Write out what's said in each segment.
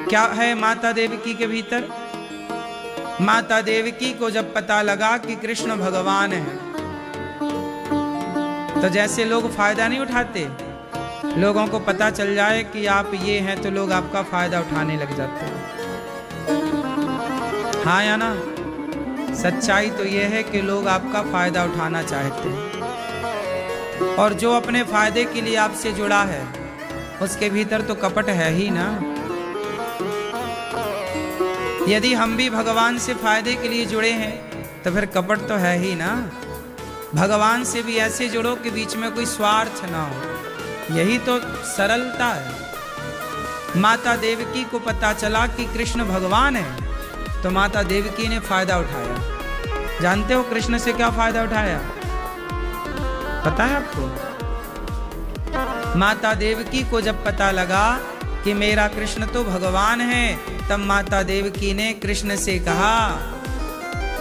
क्या है माता देवकी के भीतर? माता देवकी को जब पता लगा कि कृष्ण भगवान है, तो जैसे लोग फायदा नहीं उठाते, लोगों को पता चल जाए कि आप ये हैं तो लोग आपका फायदा उठाने लग जाते हैं। हाँ या ना? सच्चाई तो यह है कि लोग आपका फायदा उठाना चाहते हैं, और जो अपने फायदे के लिए आपसे जुड़ा है उसके भीतर तो कपट है ही ना। यदि हम भी भगवान से फायदे के लिए जुड़े हैं तो फिर कपट तो है ही ना। भगवान से भी ऐसे जुड़ो कि बीच में कोई स्वार्थ ना हो, यही तो सरलता है। माता देवकी को पता चला कि कृष्ण भगवान है, तो माता देवकी ने फायदा उठाया। जानते हो कृष्ण से क्या फायदा उठाया? पता है आपको? माता देवकी को जब पता लगा कि मेरा कृष्ण तो भगवान है, तब माता देवकी ने कृष्ण से कहा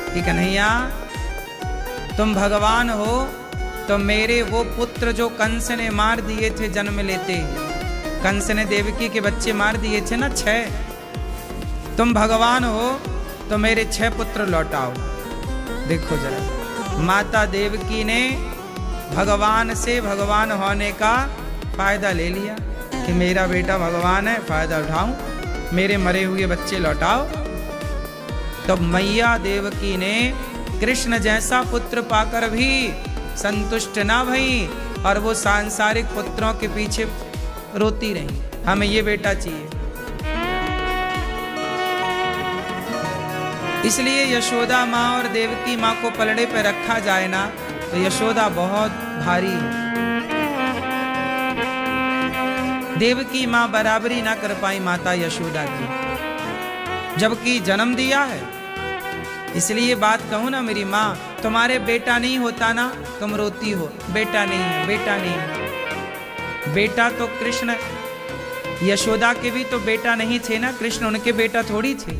कि कन्हैया तुम भगवान हो तो मेरे वो पुत्र जो कंस ने मार दिए थे जन्म लेते, कंस ने देवकी के बच्चे मार दिए थे ना 6, तुम भगवान हो तो मेरे 6 पुत्र लौटाओ। देखो जरा, माता देवकी ने भगवान से भगवान होने का फायदा ले लिया कि मेरा बेटा भगवान है, फायदा उठाऊं, मेरे मरे हुए बच्चे लौटाओ। तो मैया देवकी ने कृष्ण जैसा पुत्र पाकर भी संतुष्ट ना भई, और वो सांसारिक पुत्रों के पीछे रोती रही, हमें ये बेटा चाहिए। इसलिए यशोदा माँ और देवकी माँ को पलड़े पे रखा जाए ना तो यशोदा बहुत भारी है। देवकी माँ बराबरी ना कर पाई माता यशोदा की, जबकि जन्म दिया है। इसलिए बात कहूँ ना मेरी माँ, तुम्हारे बेटा नहीं होता ना तुम रोती हो, बेटा नहीं है, बेटा नहीं है। बेटा तो कृष्ण, यशोदा के भी तो बेटा नहीं थे ना, कृष्ण उनके बेटा थोड़ी थे,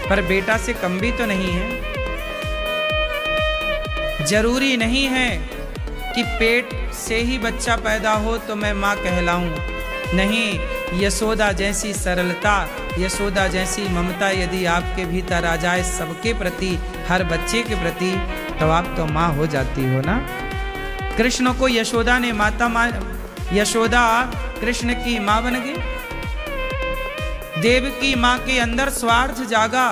पर बेटा से कम भी तो नहीं है। जरूरी नहीं है कि पेट से ही बच्चा पैदा हो तो मैं माँ कहलाऊं, नहीं। यशोदा जैसी सरलता, यशोदा जैसी ममता यदि आपके भीतर आ जाए सबके प्रति, हर बच्चे के प्रति, तो आप तो माँ हो जाती हो ना। कृष्ण को यशोदा ने माता मान, यशोदा कृष्ण की माँ बन गई। देवकी माँ के अंदर स्वार्थ जागा,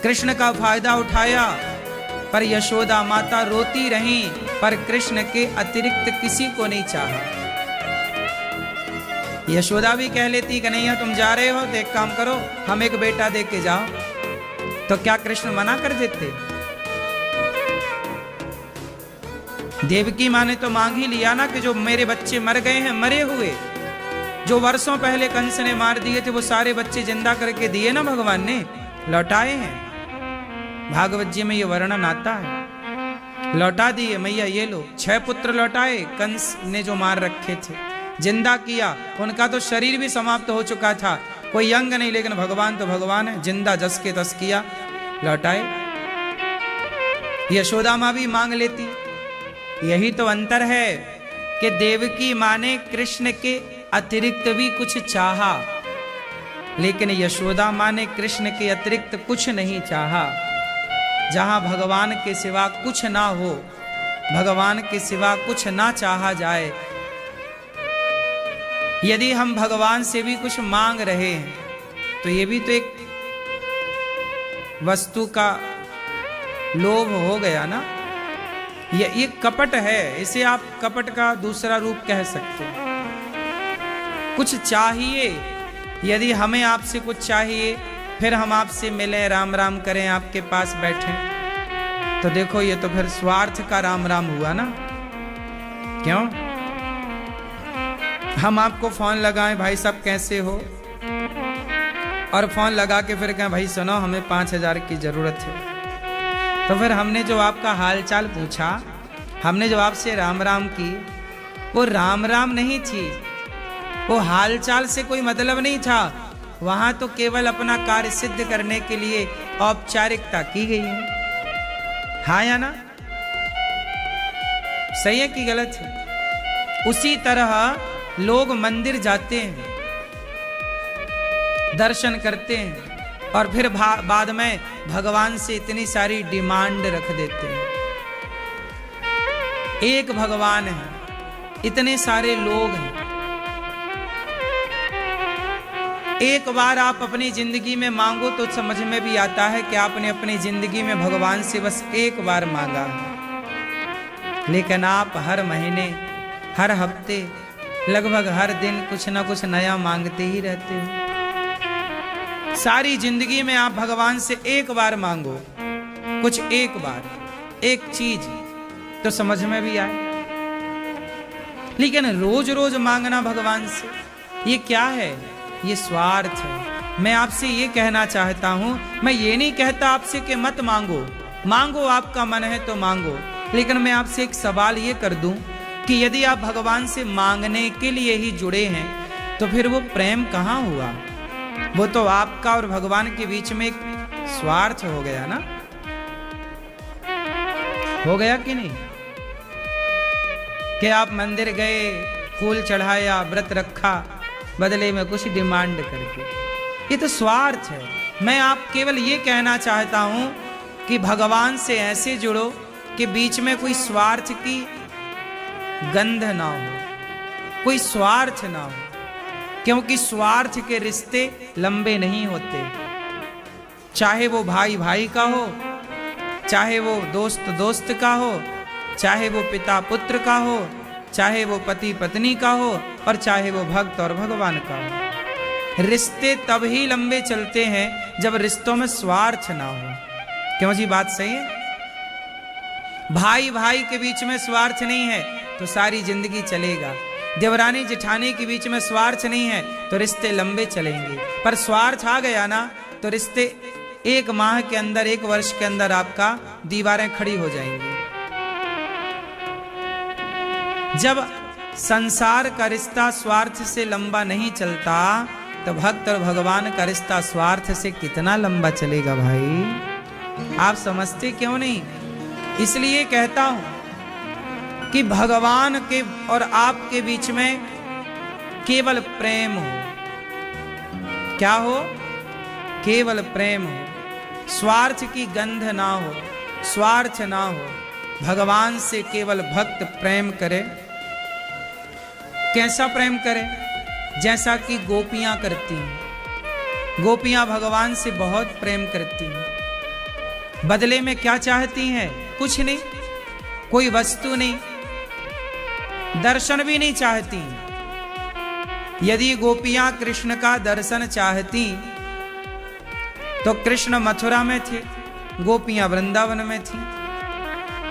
कृष्ण का फायदा उठाया, पर यशोदा माता रोती रही, पर कृष्ण के अतिरिक्त किसी को नहीं चाहा। यशोदा भी कह लेती कन्हैया तुम जा रहे हो तो एक काम करो, हम एक बेटा दे के जाओ, तो क्या कृष्ण मना कर देते? देवकी माँ ने तो मांग ही लिया ना कि जो मेरे बच्चे मर गए हैं, मरे हुए, जो वर्षों पहले कंस ने मार दिए थे, वो सारे बच्चे जिंदा करके दिए ना भगवान ने, लौटाए हैं। भागवत जी में ये वर्णन आता है, लौटा दिए मैया, ये लो 6 पुत्र लौटाए, कंस ने जो मार रखे थे, जिंदा किया। उनका तो शरीर भी समाप्त हो चुका था, कोई अंग नहीं, लेकिन भगवान तो भगवान है, जिंदा जस के तस किया, लौटाए। यशोदा माँ भी मांग लेती। यही तो अंतर है कि देवकी माँ ने कृष्ण के अतिरिक्त भी कुछ चाहा, लेकिन यशोदा माँ ने कृष्ण के अतिरिक्त कुछ नहीं चाहा। जहां भगवान के सिवा कुछ ना हो, भगवान के सिवा कुछ ना चाहा जाए, यदि हम भगवान से भी कुछ मांग रहे हैं तो ये भी तो एक वस्तु का लोभ हो गया ना। ये कपट है, इसे आप कपट का दूसरा रूप कह सकते हैं। कुछ चाहिए, यदि हमें आपसे कुछ चाहिए, फिर हम आपसे मिलें, राम राम करें, आपके पास बैठें, तो देखो ये तो फिर स्वार्थ का राम राम हुआ ना। क्यों? हम आपको फोन लगाएं, भाई साहब कैसे हो, और फोन लगा के फिर कहें भाई सुनो हमें 5000 की जरूरत है, तो फिर हमने जो आपका हाल चाल पूछा, हमने जो आपसे राम राम की, वो राम राम नहीं थी, वो हाल चाल से कोई मतलब नहीं था। वहां तो केवल अपना कार्य सिद्ध करने के लिए औपचारिकता की गई है। हाँ या ना? सही है कि गलत है? उसी तरह लोग मंदिर जाते हैं दर्शन करते हैं और फिर बाद में भगवान से इतनी सारी डिमांड रख देते हैं। एक भगवान है, इतने सारे लोग हैं। एक बार आप अपनी जिंदगी में मांगो तो समझ में भी आता है कि आपने अपनी जिंदगी में भगवान से बस एक बार मांगा, लेकिन आप हर महीने, हर हफ्ते, लगभग हर दिन कुछ ना कुछ नया मांगते ही रहते हो। सारी जिंदगी में आप भगवान से एक बार मांगो, कुछ एक बार, एक चीज, तो समझ में भी आए। लेकिन रोज रोज मांगना भगवान से, ये क्या है? ये स्वार्थ है। मैं आपसे ये कहना चाहता हूं, मैं ये नहीं कहता आपसे कि मत मांगो, मांगो, आपका मन है तो मांगो, लेकिन मैं आपसे एक सवाल ये कर दूं कि यदि आप भगवान से मांगने के लिए ही जुड़े हैं तो फिर वो प्रेम कहाँ हुआ? वो तो आपका और भगवान के बीच में एक स्वार्थ हो गया ना, हो गया कि नहीं? कि आप मंदिर गए, फूल चढ़ाया, व्रत रखा, बदले में कुछ डिमांड करके, ये तो स्वार्थ है। मैं आप केवल ये कहना चाहता हूं कि भगवान से ऐसे जुड़ो कि बीच में कोई स्वार्थ की गंध ना हो, कोई स्वार्थ ना हो, क्योंकि स्वार्थ के रिश्ते लंबे नहीं होते। चाहे वो भाई भाई का हो, चाहे वो दोस्त दोस्त का हो, चाहे वो पिता पुत्र का हो, चाहे वो पति पत्नी का हो, और चाहे वो भक्त और भगवान का हो। रिश्ते तब ही लंबे चलते हैं जब रिश्तों में स्वार्थ ना हो। क्यों जी, बात सही है? भाई भाई के बीच में स्वार्थ नहीं है तो सारी जिंदगी चलेगा। देवरानी जेठानी के बीच में स्वार्थ नहीं है तो रिश्ते लंबे चलेंगे। पर स्वार्थ आ गया ना तो रिश्ते एक माह के अंदर, एक वर्ष के अंदर आपका दीवारें खड़ी हो जाएंगी। जब संसार का रिश्ता स्वार्थ से लंबा नहीं चलता तो भक्त और भगवान का रिश्ता स्वार्थ से कितना लंबा चलेगा भाई? आप समझते क्यों नहीं? इसलिए कहता हूं कि भगवान के और आपके बीच में केवल प्रेम हो। क्या हो? केवल प्रेम हो, स्वार्थ की गंध ना हो, स्वार्थ ना हो। भगवान से केवल भक्त प्रेम करे। कैसा प्रेम करे? जैसा कि गोपियां करती हैं। गोपियां भगवान से बहुत प्रेम करती हैं। बदले में क्या चाहती हैं? कुछ नहीं, कोई वस्तु नहीं, दर्शन भी नहीं चाहती। यदि गोपियां कृष्ण का दर्शन चाहती तो कृष्ण मथुरा में थे, गोपियां वृंदावन में थी।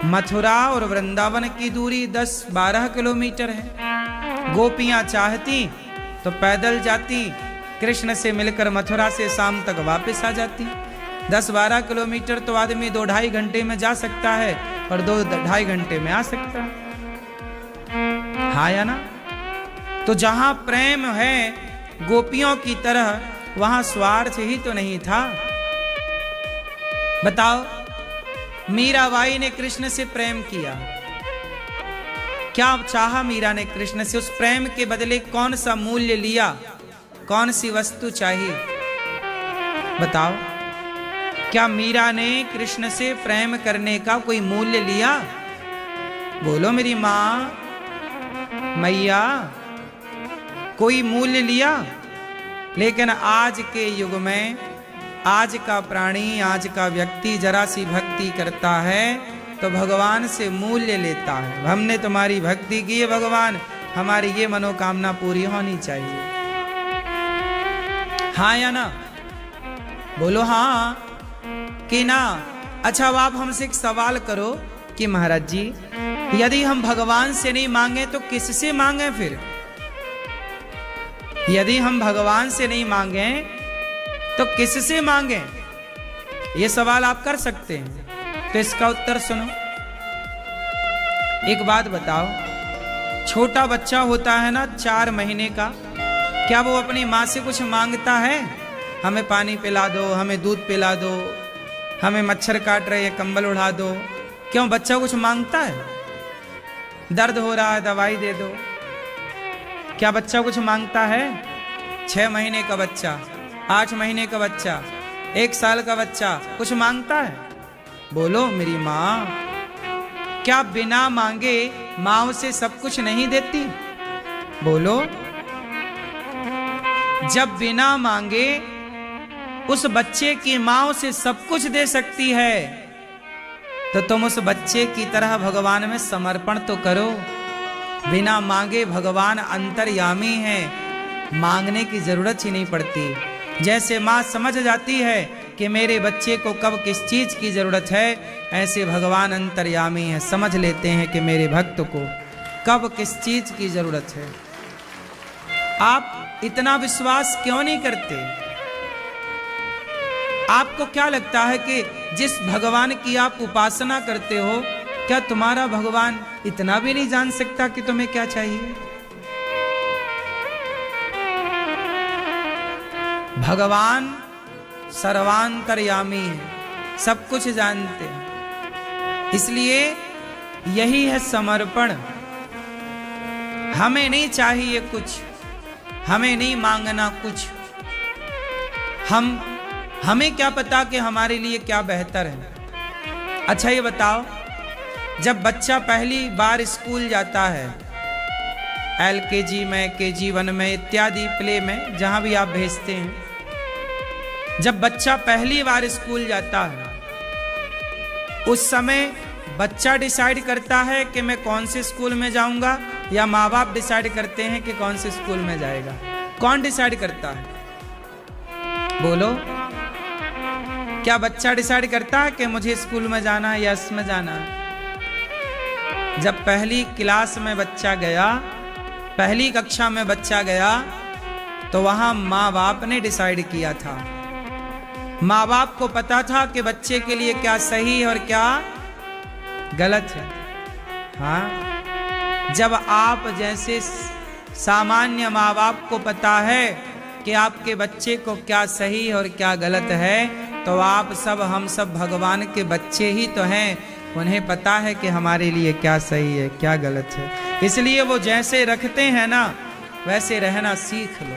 मथुरा और वृंदावन की दूरी 10-12 किलोमीटर है। गोपियां चाहती तो पैदल जाती, कृष्ण से मिलकर मथुरा से शाम तक वापस आ जाती। 10-12 किलोमीटर तो आदमी 2-2.5 घंटे में जा सकता है और 2-2.5 घंटे में आ सकता है। हाँ या ना? तो जहां प्रेम है गोपियों की तरह, वहां स्वार्थ ही तो नहीं था। बताओ, मीराबाई ने कृष्ण से प्रेम किया, क्या चाहा मीरा ने कृष्ण से? उस प्रेम के बदले कौन सा मूल्य लिया? कौन सी वस्तु चाहिए? बताओ, क्या मीरा ने कृष्ण से प्रेम करने का कोई मूल्य लिया? बोलो मेरी माँ, मैया, कोई मूल्य लिया? लेकिन आज के युग में आज का प्राणी, आज का व्यक्ति जरा सी भक्ति करता है तो भगवान से मूल्य लेता है। हमने तुम्हारी भक्ति की है भगवान, हमारी ये मनोकामना पूरी होनी चाहिए। हाँ या ना? बोलो हाँ कि ना? अच्छा, अब आप हमसे एक सवाल करो कि महाराज जी, यदि हम भगवान से नहीं मांगे तो किससे मांगे फिर? यदि हम भगवान से नहीं मांगे तो किससे मांगे? ये सवाल आप कर सकते हैं। तो इसका उत्तर सुनो। एक बात बताओ, छोटा बच्चा होता है ना 4 महीने का, क्या वो अपनी माँ से कुछ मांगता है? हमें पानी पिला दो, हमें दूध पिला दो, हमें मच्छर काट रहे हैं कंबल उड़ा दो। क्यों बच्चा कुछ मांगता है? दर्द हो रहा है दवाई दे दो। क्या बच्चा कुछ मांगता है? 6 महीने का बच्चा 8 महीने का बच्चा, 1 साल का बच्चा कुछ मांगता है? बोलो मेरी माँ क्या बिना मांगे माँ उसे सब कुछ नहीं देती? बोलो। जब बिना मांगे उस बच्चे की माँ उसे सब कुछ दे सकती है, तो तुम उस बच्चे की तरह भगवान में समर्पण तो करो। बिना मांगे भगवान अंतर्यामी है, मांगने की जरूरत ही नहीं पड़ती। जैसे माँ समझ जाती है कि मेरे बच्चे को कब किस चीज की जरूरत है, ऐसे भगवान अंतर्यामी है, समझ लेते हैं कि मेरे भक्त को कब किस चीज की जरूरत है। आप इतना विश्वास क्यों नहीं करते? आपको क्या लगता है कि जिस भगवान की आप उपासना करते हो, क्या तुम्हारा भगवान इतना भी नहीं जान सकता कि तुम्हें क्या चाहिए? भगवान सर्वांतर्यामी है, सब कुछ जानते हैं। इसलिए यही है समर्पण। हमें नहीं चाहिए कुछ, हमें नहीं मांगना कुछ। हमें क्या पता कि हमारे लिए क्या बेहतर है। अच्छा ये बताओ, जब बच्चा पहली बार स्कूल जाता है, LKG में, KG1 में इत्यादि प्ले में, जहां भी आप भेजते हैं, जब बच्चा पहली बार स्कूल जाता है, उस समय बच्चा डिसाइड करता है कि मैं कौन से स्कूल में जाऊंगा, या माँ बाप डिसाइड करते हैं कि कौन से स्कूल में जाएगा? कौन डिसाइड करता है? बोलो। क्या बच्चा डिसाइड करता है कि मुझे स्कूल में जाना है या इसमें जाना है? जब पहली क्लास में बच्चा गया, पहली कक्षा में बच्चा गया, तो वहां माँ बाप ने डिसाइड किया था। माँ बाप को पता था कि बच्चे के लिए क्या सही और क्या गलत है। हाँ, जब आप जैसे सामान्य माँ बाप को पता है कि आपके बच्चे को क्या सही और क्या गलत है, तो आप सब, हम सब भगवान के बच्चे ही तो हैं। उन्हें पता है कि हमारे लिए क्या सही है क्या गलत है। इसलिए वो जैसे रखते हैं ना, वैसे रहना सीख लो।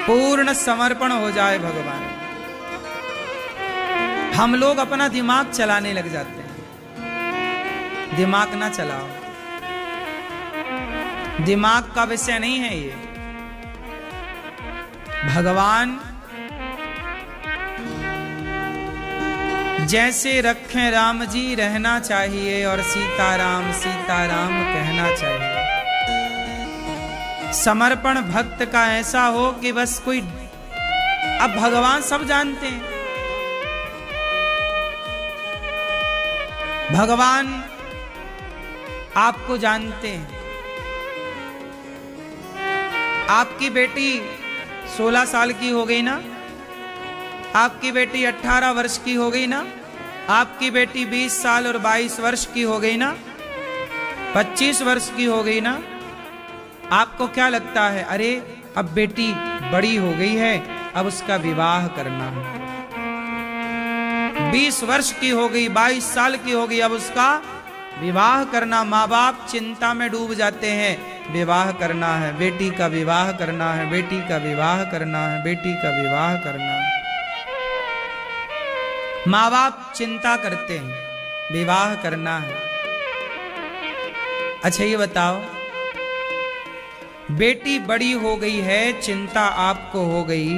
पूर्ण समर्पण हो जाए भगवान। हम लोग अपना दिमाग चलाने लग जाते हैं। दिमाग ना चलाओ, दिमाग का विषय नहीं है ये। भगवान जैसे रखें राम जी रहना चाहिए, और सीताराम सीताराम कहना चाहिए। समर्पण भक्त का ऐसा हो कि बस कोई, अब भगवान सब जानते हैं। भगवान आपको जानते हैं। आपकी बेटी 16 साल की हो गई ना, आपकी बेटी 18 वर्ष की हो गई ना, आपकी बेटी 20 साल और 22 वर्ष की हो गई ना, 25 वर्ष की हो गई ना। आपको क्या लगता है? अरे अब बेटी बड़ी हो गई है, अब उसका विवाह करना है। 20 वर्ष की हो गई, 22 साल की हो गई, अब उसका विवाह करना। माँ बाप चिंता में डूब जाते हैं, विवाह करना है, बेटी का विवाह करना है, बेटी का विवाह करना है, बेटी का विवाह करना है। माँ बाप चिंता करते हैं, विवाह करना है। अच्छा ये बताओ, बेटी बड़ी हो गई है, चिंता आपको हो गई,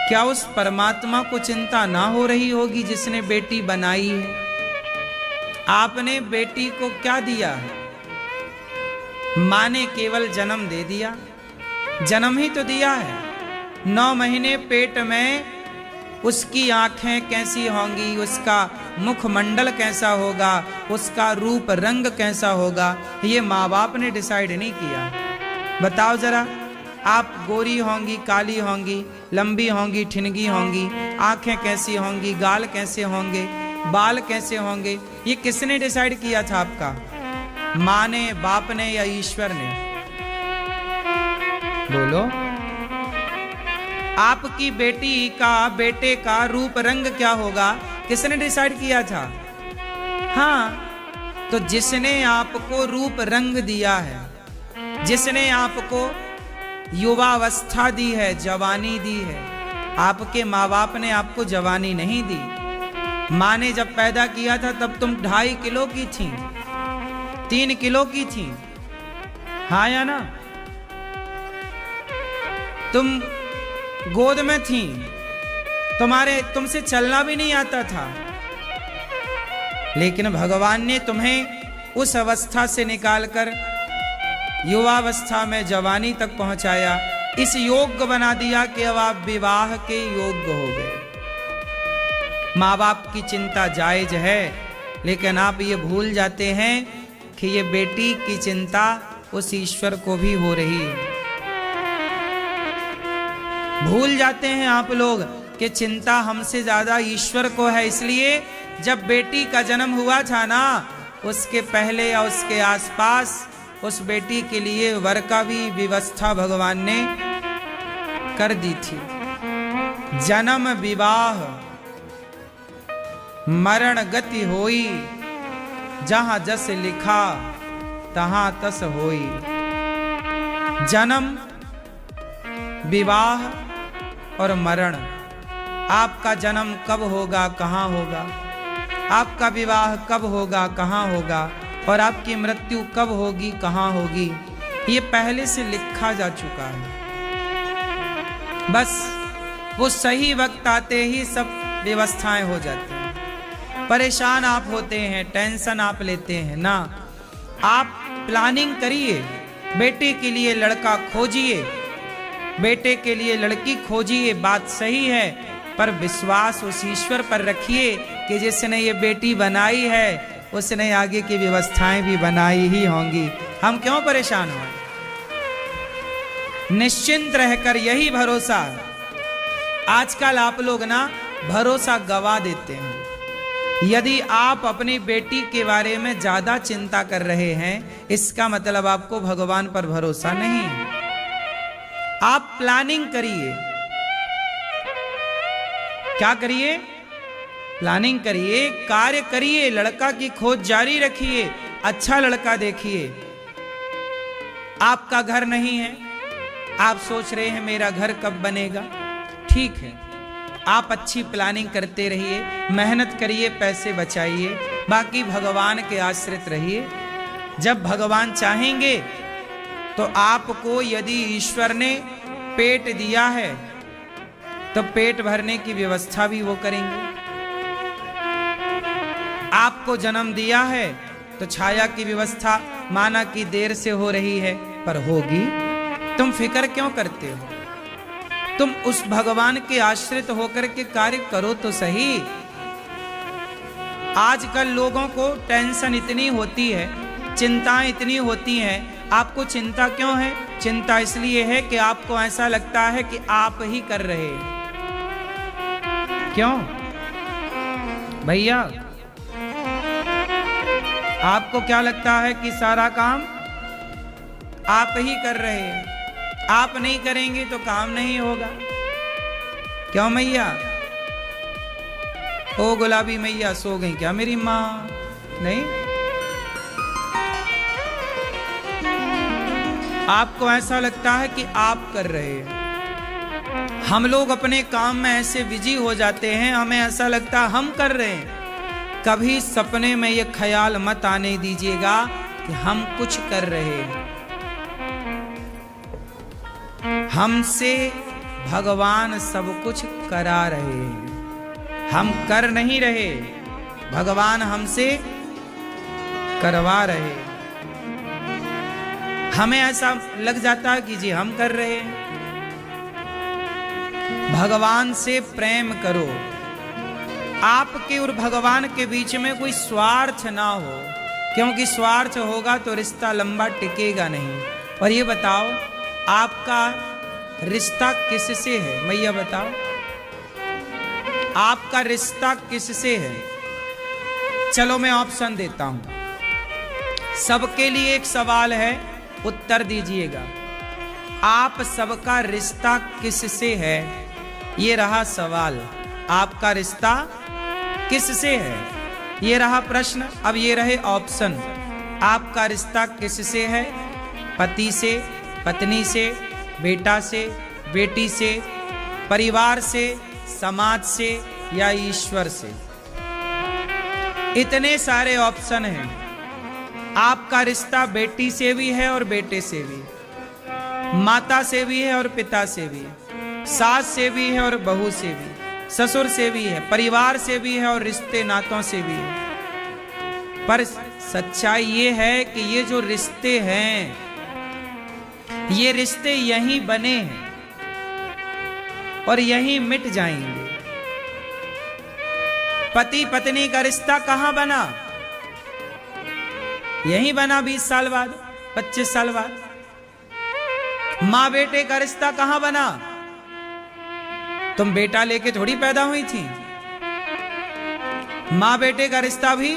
क्या उस परमात्मा को चिंता ना हो रही होगी जिसने बेटी बनाई है? आपने बेटी को क्या दिया है? माँ ने केवल जन्म दे दिया, जन्म ही तो दिया है। 9 महीने पेट में उसकी आंखें कैसी होंगी, उसका मुखमंडल कैसा होगा, उसका रूप रंग कैसा होगा, ये माँ बाप ने डिसाइड नहीं किया। बताओ जरा, आप गोरी होंगी, काली होंगी, लंबी होंगी, ठिनगी होंगी, आंखें कैसी होंगी, गाल कैसे होंगे, बाल कैसे होंगे, ये किसने डिसाइड किया था आपका? माँ ने, बाप ने या ईश्वर ने? बोलो। आपकी बेटी का, बेटे का रूप रंग क्या होगा, किसने डिसाइड किया था? हाँ, तो जिसने आपको रूप रंग दिया है, जिसने आपको युवावस्था दी है, जवानी दी है। आपके माँ बाप ने आपको जवानी नहीं दी। माँ ने जब पैदा किया था तब तुम 2.5 किलो की थी, 3 किलो की थी, हाँ या ना? तुम गोद में थी, तुमसे चलना भी नहीं आता था, लेकिन भगवान ने तुम्हें उस अवस्था से निकालकर युवावस्था में जवानी तक पहुंचाया, इस योग्य बना दिया कि अब आप विवाह के योग्य हो गए। माँ बाप की चिंता जायज है, लेकिन आप ये भूल जाते हैं कि ये बेटी की चिंता उस ईश्वर को भी हो रही है। भूल जाते हैं आप लोग कि चिंता हमसे ज्यादा ईश्वर को है। इसलिए जब बेटी का जन्म हुआ था ना, उसके पहले या उसके आसपास उस बेटी के लिए वर का भी व्यवस्था भगवान ने कर दी थी। जन्म विवाह मरण गति होई, जहां जस लिखा तहां तस होई। जन्म, विवाह और मरण। आपका जन्म कब होगा, कहां होगा, आपका विवाह कब होगा, कहां होगा, और आपकी मृत्यु कब होगी, कहां होगी, ये पहले से लिखा जा चुका है। बस वो सही वक्त आते ही सब व्यवस्थाएं हो जाती हैं। परेशान आप होते हैं, टेंशन आप लेते हैं ना। आप प्लानिंग करिए, बेटे के लिए लड़का खोजिए, बेटे के लिए लड़की खोजिए, बात सही है, पर विश्वास उस ईश्वर पर रखिए कि जिसने ये बेटी बनाई है उसने आगे की व्यवस्थाएं भी बनाई ही होंगी। हम क्यों परेशान हो? निश्चिंत रहकर यही भरोसा। आजकल आप लोग ना भरोसा गवा देते हैं। यदि आप अपनी बेटी के बारे में ज्यादा चिंता कर रहे हैं, इसका मतलब आपको भगवान पर भरोसा नहीं है। आप प्लानिंग करिए। क्या करिए? प्लानिंग करिए, कार्य करिए, लड़का की खोज जारी रखिए, अच्छा लड़का देखिए। आपका घर नहीं है, आप सोच रहे हैं मेरा घर कब बनेगा, ठीक है, आप अच्छी प्लानिंग करते रहिए, मेहनत करिए, पैसे बचाइए, बाकी भगवान के आश्रित रहिए। जब भगवान चाहेंगे तो आपको, यदि ईश्वर ने पेट दिया है तो पेट भरने की व्यवस्था भी वो करेंगे। आपको जन्म दिया है तो छाया की व्यवस्था माना कि देर से हो रही है पर होगी। तुम फिक्र क्यों करते हो? तुम उस भगवान के आश्रित होकर के कार्य करो तो सही। आजकल लोगों को टेंशन इतनी होती है, चिंताएं इतनी होती हैं। आपको चिंता क्यों है? चिंता इसलिए है कि आपको ऐसा लगता है कि आप ही कर रहे हैं। क्यों भैया? आपको क्या लगता है कि सारा काम आप ही कर रहे हैं? आप नहीं करेंगे तो काम नहीं होगा। क्यों मैया? ओ गुलाबी मैया सो गई क्या मेरी माँ? नहीं, आपको ऐसा लगता है कि आप कर रहे हैं। हम लोग अपने काम में ऐसे बिजी हो जाते हैं, हमें ऐसा लगता है हम कर रहे हैं। कभी सपने में ये ख्याल मत आने दीजिएगा कि हम कुछ कर रहे हैं। हमसे भगवान सब कुछ करा रहे हैं, हम कर नहीं रहे, भगवान हमसे करवा रहे। हमें ऐसा लग जाता है कि जी हम कर रहे हैं। भगवान से प्रेम करो। आपके और भगवान के बीच में कोई स्वार्थ ना हो, क्योंकि स्वार्थ होगा तो रिश्ता लंबा टिकेगा नहीं। और ये बताओ, आपका रिश्ता किससे है? मैया बताओ, आपका रिश्ता किससे है? चलो मैं ऑप्शन देता हूं, सबके लिए एक सवाल है, उत्तर दीजिएगा। आप सबका रिश्ता किससे है? ये रहा सवाल, आपका रिश्ता किससे है? ये रहा प्रश्न। अब ये रहे ऑप्शन, आपका रिश्ता किससे है? पति से, पत्नी से, बेटा से, बेटी से, परिवार से, समाज से या ईश्वर से। इतने सारे ऑप्शन हैं। आपका रिश्ता बेटी से भी है और बेटे से भी, माता से भी है और पिता से भी, सास से भी है और बहू से भी, ससुर से भी है, परिवार से भी है और रिश्ते नातों से भी है। पर सच्चाई ये है कि ये जो रिश्ते हैं, ये रिश्ते यहीं बने हैं और यहीं मिट जाएंगे। पति पत्नी का रिश्ता कहां बना? यहीं बना 20 साल बाद, 25 साल बाद। मां बेटे का रिश्ता कहां बना? तुम बेटा लेके थोड़ी पैदा हुई थी। मां बेटे का रिश्ता भी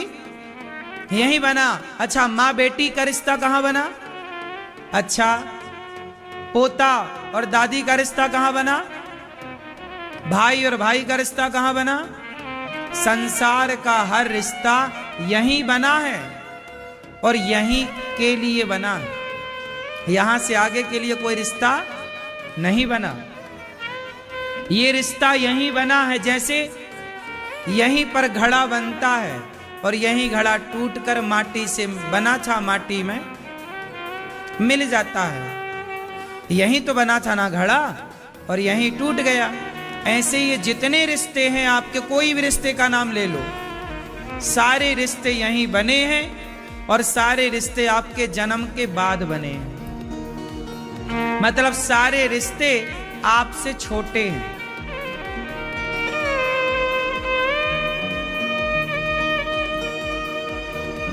यहीं बना। अच्छा, मां बेटी का रिश्ता कहां बना? अच्छा, पोता और दादी का रिश्ता कहां बना? भाई और भाई का रिश्ता कहां बना? संसार का हर रिश्ता यहीं बना है और यहीं के लिए बना है। यहां से आगे के लिए कोई रिश्ता नहीं बना। ये रिश्ता यहीं बना है। जैसे यहीं पर घड़ा बनता है और यहीं घड़ा टूटकर माटी से बना था, माटी में मिल जाता है। यहीं तो बना था ना घड़ा, और यहीं टूट गया। ऐसे ये जितने रिश्ते हैं आपके, कोई भी रिश्ते का नाम ले लो, सारे रिश्ते यहीं बने हैं और सारे रिश्ते आपके जन्म के बाद बने हैं। मतलब सारे रिश्ते आपसे छोटे हैं।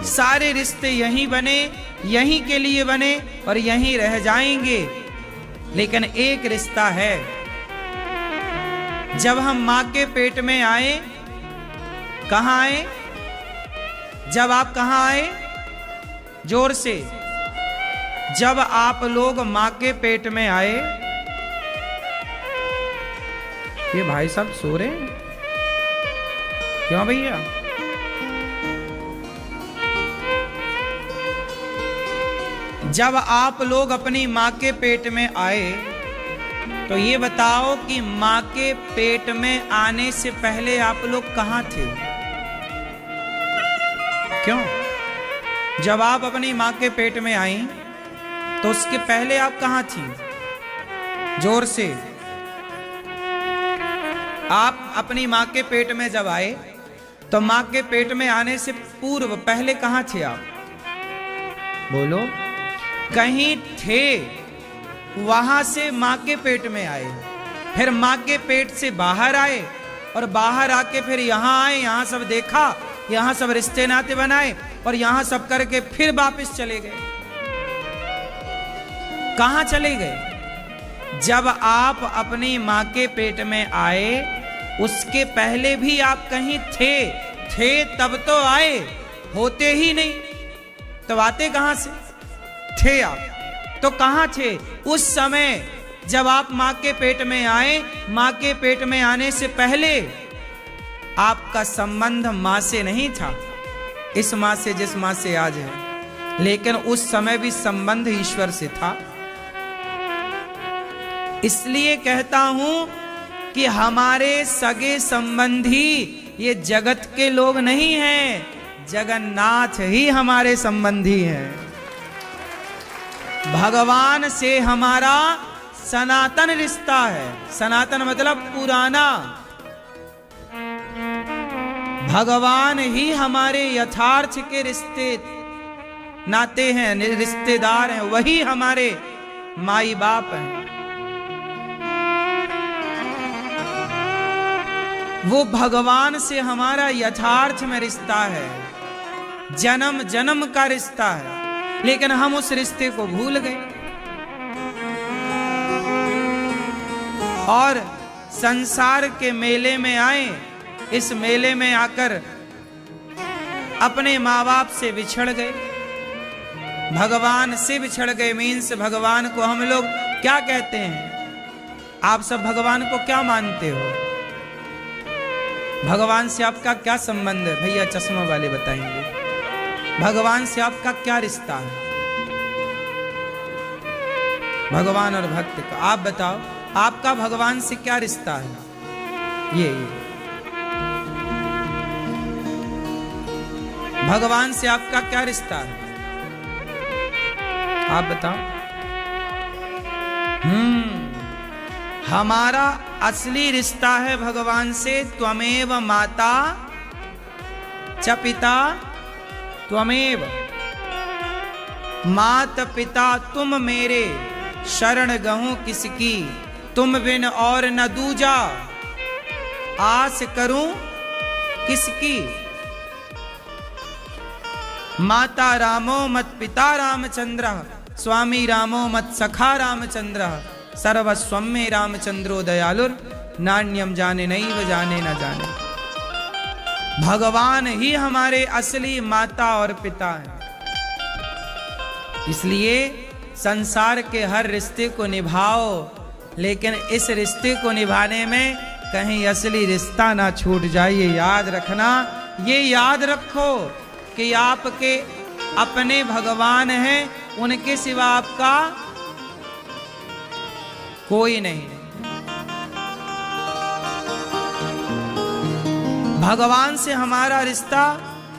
सारे रिश्ते यहीं बने, यहीं के लिए बने और यहीं रह जाएंगे। लेकिन एक रिश्ता है, जब हम मां के पेट में आए, कहां आए? जब आप कहां आए? जोर से। जब आप लोग मां के पेट में आए। ये भाई साहब सो रहे हैं क्यों भैया? जब आप लोग अपनी मां के पेट में आए, तो ये बताओ कि मां के पेट में आने से पहले आप लोग कहां थे? क्यों? जब आप अपनी मां के पेट में आई, तो उसके पहले आप कहां थी? जोर से। आप अपनी मां के पेट में जब आए, तो मां के पेट में आने से पूर्व पहले कहां थे आप? बोलो। कहीं थे, वहां से मां के पेट में आए, फिर मां के पेट से बाहर आए और बाहर आके फिर यहां आए, यहां सब देखा, यहां सब रिश्ते नाते बनाए और यहां सब करके फिर वापस चले गए। कहां चले गए? जब आप अपनी मां के पेट में आए, उसके पहले भी आप कहीं थे तब तो आए, होते ही नहीं तो आते कहां से? थे आप तो कहां थे उस समय जब आप मां के पेट में आए? मां के पेट में आने से पहले आपका संबंध मां से नहीं था, इस मां से जिस मां से आज है, लेकिन उस समय भी संबंध ईश्वर से था। इसलिए कहता हूं कि हमारे सगे संबंधी ये जगत के लोग नहीं हैं, जगन्नाथ ही हमारे संबंधी हैं। भगवान से हमारा सनातन रिश्ता है। सनातन मतलब पुराना। भगवान ही हमारे यथार्थ के रिश्ते नाते हैं, रिश्तेदार हैं, वही हमारे माई बाप हैं। वो भगवान से हमारा यथार्थ में रिश्ता है, जन्म जन्म का रिश्ता है, लेकिन हम उस रिश्ते को भूल गए और संसार के मेले में आए। इस मेले में आकर अपने माँ बाप से बिछड़ गए, भगवान से बिछड़ गए। मीन्स भगवान को हम लोग क्या कहते हैं? आप सब भगवान को क्या मानते हो? भगवान से आपका क्या संबंध है? भैया चश्मा वाले बताएंगे। भगवान से आपका क्या रिश्ता है? भगवान और भक्त का। आप बताओ आपका भगवान से क्या रिश्ता है? ये भगवान से आपका क्या रिश्ता है? आप बताओ। हमारा असली रिश्ता है भगवान से। त्वमेव माता च पिता त्वमेव। मात पिता तुम मेरे, शरण गहूं किसकी, तुम बिन और न दूजा, आस करूं किसकी। माता रामो मत पिता रामचंद्र, स्वामी रामो मत सखा रामचंद्र, सर्वस्वम में रामचंद्रो दयालुर, नान्यम जाने नैव जाने न जाने। भगवान ही हमारे असली माता और पिता हैं। इसलिए संसार के हर रिश्ते को निभाओ, लेकिन इस रिश्ते को निभाने में कहीं असली रिश्ता ना छूट जाए। ये याद रखना, ये याद रखो कि आपके अपने भगवान हैं, उनके सिवा आपका कोई नहीं। भगवान से हमारा रिश्ता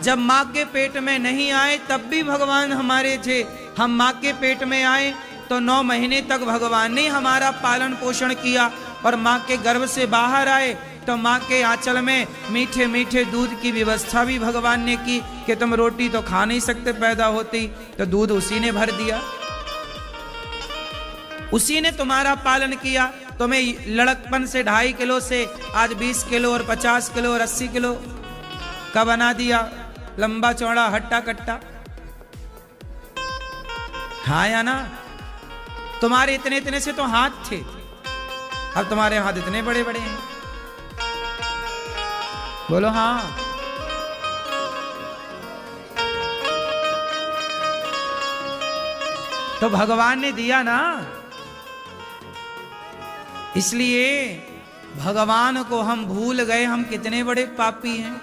जब माँ के पेट में नहीं आए तब भी भगवान हमारे थे। हम माँ के पेट में आए तो 9 महीने तक भगवान ने हमारा पालन पोषण किया, और माँ के गर्भ से बाहर आए तो माँ के आंचल में मीठे मीठे दूध की व्यवस्था भी भगवान ने की कि तुम रोटी तो खा नहीं सकते पैदा होती, तो दूध उसी ने भर दिया, उसी ने तुम्हारा पालन किया। तुम्हें लड़कपन से 2.5 किलो से आज 20 किलो और 50 किलो और 80 किलो का बना दिया, लंबा चौड़ा हट्टा कट्टा। हाँ या ना? तुम्हारे इतने इतने से तो हाथ थे, अब तुम्हारे हाथ इतने बड़े बड़े हैं। बोलो हाँ। तो भगवान ने दिया ना। इसलिए भगवान को हम भूल गए। हम कितने बड़े पापी हैं,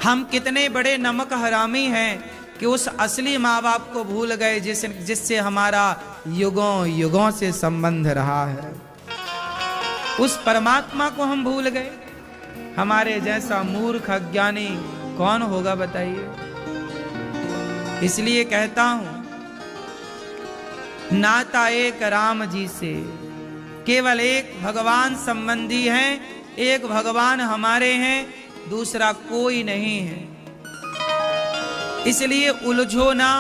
हम कितने बड़े नमक हरामी हैं कि उस असली माँ बाप को भूल गए जिससे हमारा युगों युगों से संबंध रहा है। उस परमात्मा को हम भूल गए। हमारे जैसा मूर्ख अज्ञानी कौन होगा बताइए। इसलिए कहता हूं, नाता एक राम जी से, केवल एक भगवान संबंधी हैं, एक भगवान हमारे हैं, दूसरा कोई नहीं है। इसलिए उलझो ना।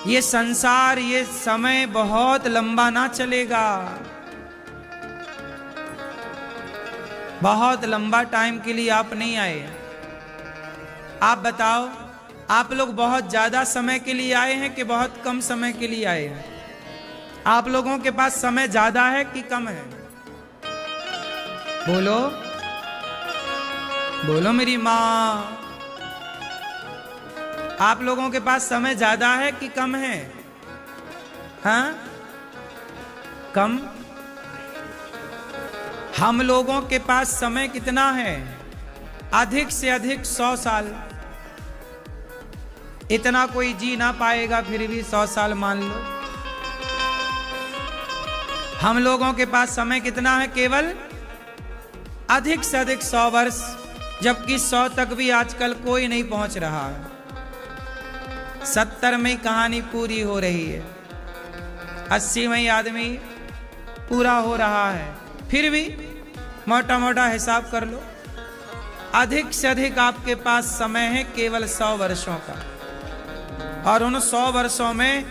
ये संसार, ये समय बहुत लंबा ना चलेगा, बहुत लंबा टाइम के लिए आप नहीं आए। आप बताओ, आप लोग बहुत ज्यादा समय के लिए आए हैं कि बहुत कम समय के लिए आए हैं? आप लोगों के पास समय ज्यादा है कि कम है? बोलो बोलो मेरी माँ। आप लोगों के पास समय ज्यादा है कि कम है? हाँ, कम। हम लोगों के पास समय कितना है? अधिक से अधिक 100 साल। इतना कोई जी ना पाएगा, फिर भी 100 साल मान लो। हम लोगों के पास समय कितना है? केवल अधिक से अधिक 100 वर्ष, जबकि 100 तक भी आजकल कोई नहीं पहुंच रहा है। 70 में कहानी पूरी हो रही है, 80 में आदमी पूरा हो रहा है। फिर भी मोटा मोटा हिसाब कर लो, अधिक से अधिक आपके पास समय है केवल 100 वर्षों का। और उन 100 वर्षों में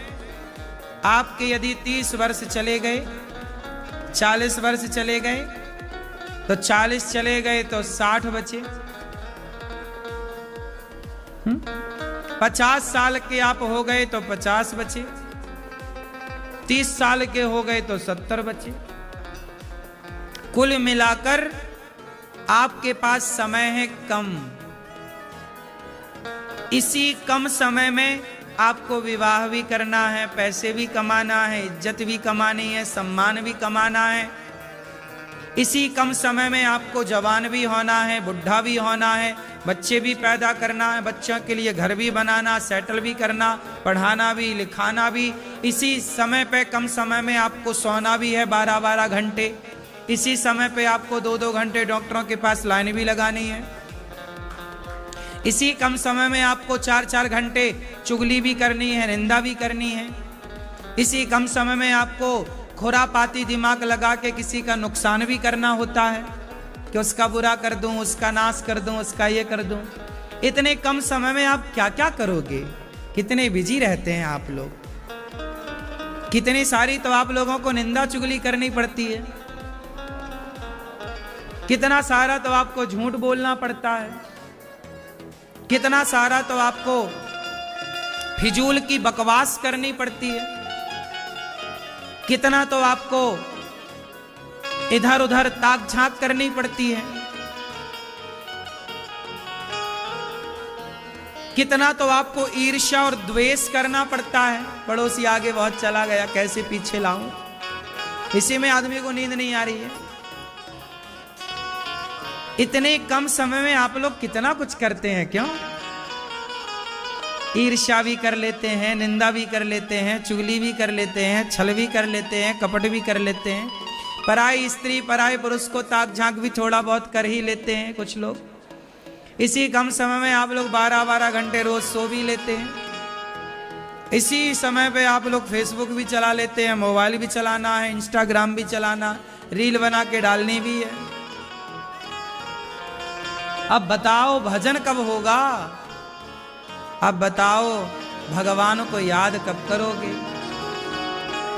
आपके यदि 30 वर्ष चले गए, 40 वर्ष चले गए, तो 40 चले गए तो 60 बचे। 50 साल के आप हो गए तो 50 बचे। 30 साल के हो गए तो 70 बचे। कुल मिलाकर आपके पास समय है कम। इसी कम समय में आपको विवाह भी करना है, पैसे भी कमाना है, इज्जत भी कमानी है, सम्मान भी कमाना है। इसी कम समय में आपको जवान भी होना है, बुढ़ा भी होना है, बच्चे भी पैदा करना है, बच्चों के लिए घर भी बनाना, सेटल भी करना, पढ़ाना भी, लिखाना भी। इसी समय पे कम समय में आपको सोना भी है 12-12 घंटे। इसी समय पे आपको 2-2 घंटे डॉक्टरों के पास लाइन भी लगानी है। इसी कम समय में आपको 4-4 घंटे चुगली भी करनी है, निंदा भी करनी है। इसी कम समय में आपको खुरापाती दिमाग लगा के किसी का नुकसान भी करना होता है कि उसका बुरा कर दूं, उसका नाश कर दूं, उसका ये कर दूं। इतने कम समय में आप क्या क्या करोगे? कितने बिजी रहते हैं आप लोग। कितनी सारी तो आप लोगों को निंदा चुगली करनी पड़ती है, कितना सारा तो आपको झूठ बोलना पड़ता है, कितना सारा तो आपको फिजूल की बकवास करनी पड़ती है, कितना तो आपको इधर उधर ताक झांक करनी पड़ती है, कितना तो आपको ईर्ष्या और द्वेष करना पड़ता है। पड़ोसी आगे बहुत चला गया, कैसे पीछे लाऊं, इसी में आदमी को नींद नहीं आ रही है। इतने कम समय में आप लोग कितना कुछ करते हैं। क्यों? ईर्ष्या भी कर लेते हैं, निंदा भी कर लेते हैं, चुगली भी कर लेते हैं, छल भी कर लेते हैं, कपट भी कर लेते हैं, पराई स्त्री पराई पुरुष को ताक झांक भी थोड़ा बहुत कर ही लेते हैं कुछ लोग। इसी कम समय में आप लोग 12-12 घंटे रोज सो भी लेते हैं। इसी समय पे आप लोग फेसबुक भी चला लेते हैं, मोबाइल भी चलाना है, इंस्टाग्राम भी चलाना, रील बना के डालनी भी है। अब बताओ भजन कब होगा? अब बताओ भगवान को याद कब करोगे?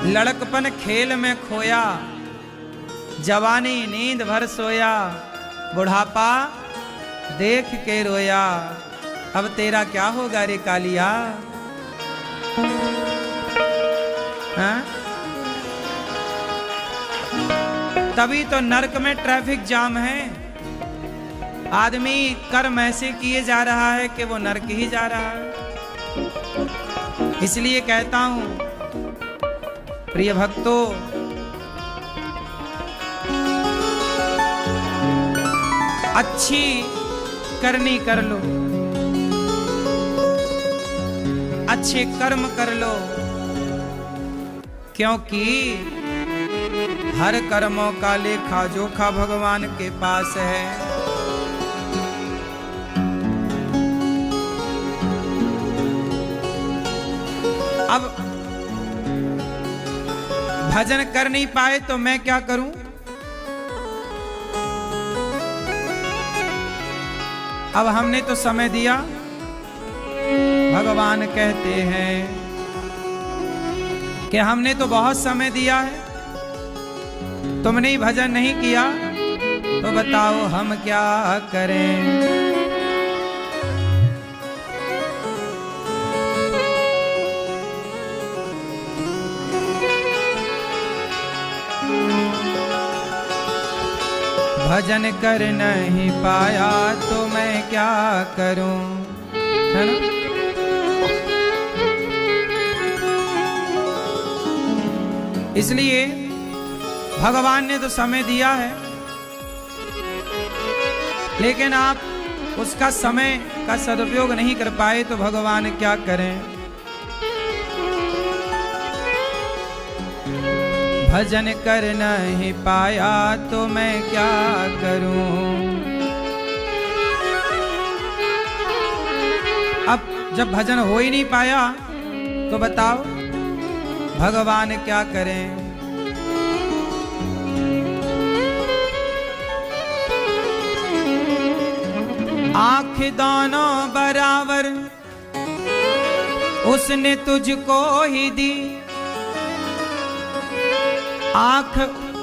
लड़कपन खेल में खोया, जवानी नींद भर सोया, बुढ़ापा देख के रोया, अब तेरा क्या होगा रे कालिया? हाँ? तभी तो नरक में ट्रैफिक जाम है। आदमी कर्म ऐसे किए जा रहा है कि वो नरक ही जा रहा है। इसलिए कहता हूं प्रिय भक्तों, अच्छी करनी कर लो, अच्छे कर्म कर लो, क्योंकि हर कर्मों का लेखा जोखा भगवान के पास है। अब भजन कर नहीं पाए तो मैं क्या करूं? अब हमने तो समय दिया, भगवान कहते हैं कि हमने तो बहुत समय दिया है, तुमने ही भजन नहीं किया तो बताओ हम क्या करें? भजन कर नहीं पाया तो मैं क्या करूं? है ना? इसलिए भगवान ने तो समय दिया है, लेकिन आप उसका समय का सदुपयोग नहीं कर पाए तो भगवान क्या करें? भजन कर नहीं पाया तो मैं क्या करूं? अब जब भजन हो ही नहीं पाया तो बताओ भगवान क्या करें? आंख दोनों बराबर उसने तुझको ही दी, आंख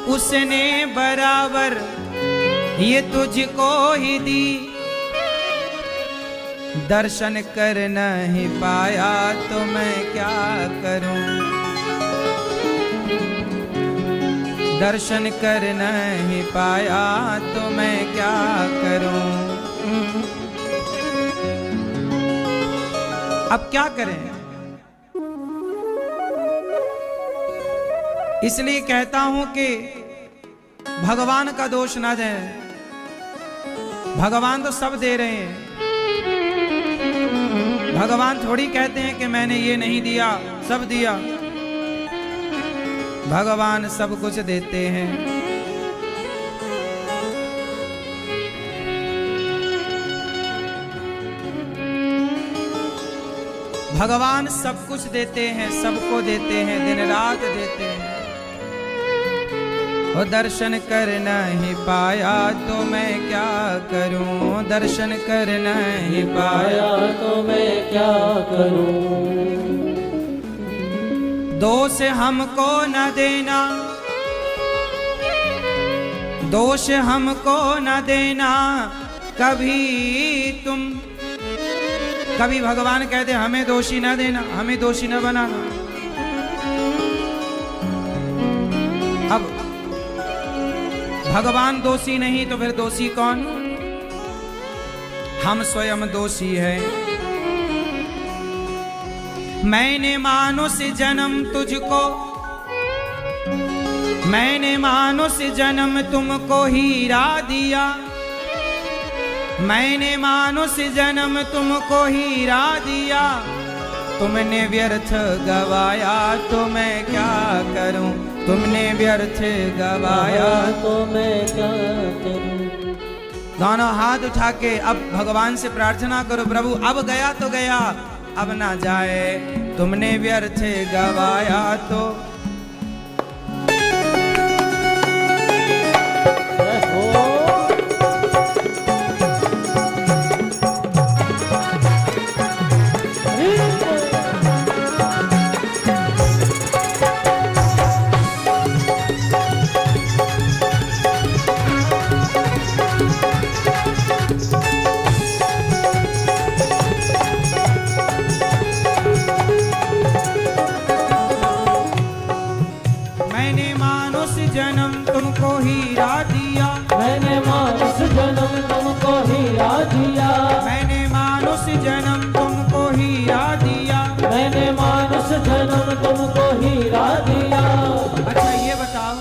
उसने बराबर ये तुझको ही दी, दर्शन कर नहीं पाया तो मैं क्या करूं? दर्शन कर नहीं पाया तो मैं क्या करूं? अब क्या करें? इसलिए कहता हूं कि भगवान का दोष ना दें। भगवान तो सब दे रहे हैं, भगवान थोड़ी कहते हैं कि मैंने ये नहीं दिया, सब दिया। भगवान सब कुछ देते हैं। भगवान सब कुछ देते हैं, सबको देते हैं, दिन रात देते हैं। वो दर्शन कर नहीं पाया तो मैं क्या करूं, दर्शन कर नहीं पाया तो मैं क्या करूं। दोष हमको न देना, दोष हमको न देना, कभी तुम, कभी भगवान कहते हमें दोषी न देना, हमें दोषी न बनाना। अब भगवान दोषी नहीं तो फिर दोषी कौन? हम स्वयं दोषी हैं। मैंने मानुष जन्म तुझको, मैंने मानुष जन्म तुमको हीरा दिया, मैंने मानुष जन्म तुमको हीरा दिया, तुमने व्यर्थ गवाया तो मैं क्या करूं, तुमने व्यर्थ गवाया तो मैं क्या करूं। दोनों हाथ उठा के अब भगवान से प्रार्थना करो, प्रभु अब गया तो गया, अब ना जाए, तुमने व्यर्थ गवाया तो। जन्म तुमको हीरा दिया, मैंने मानुष जन्म तुमको हीरा दिया, मैंने मानुष जन्म तुमको हीरा दिया, मैंने मानुष जन्म तुमको हीरा दिया। अच्छा ये बताओ,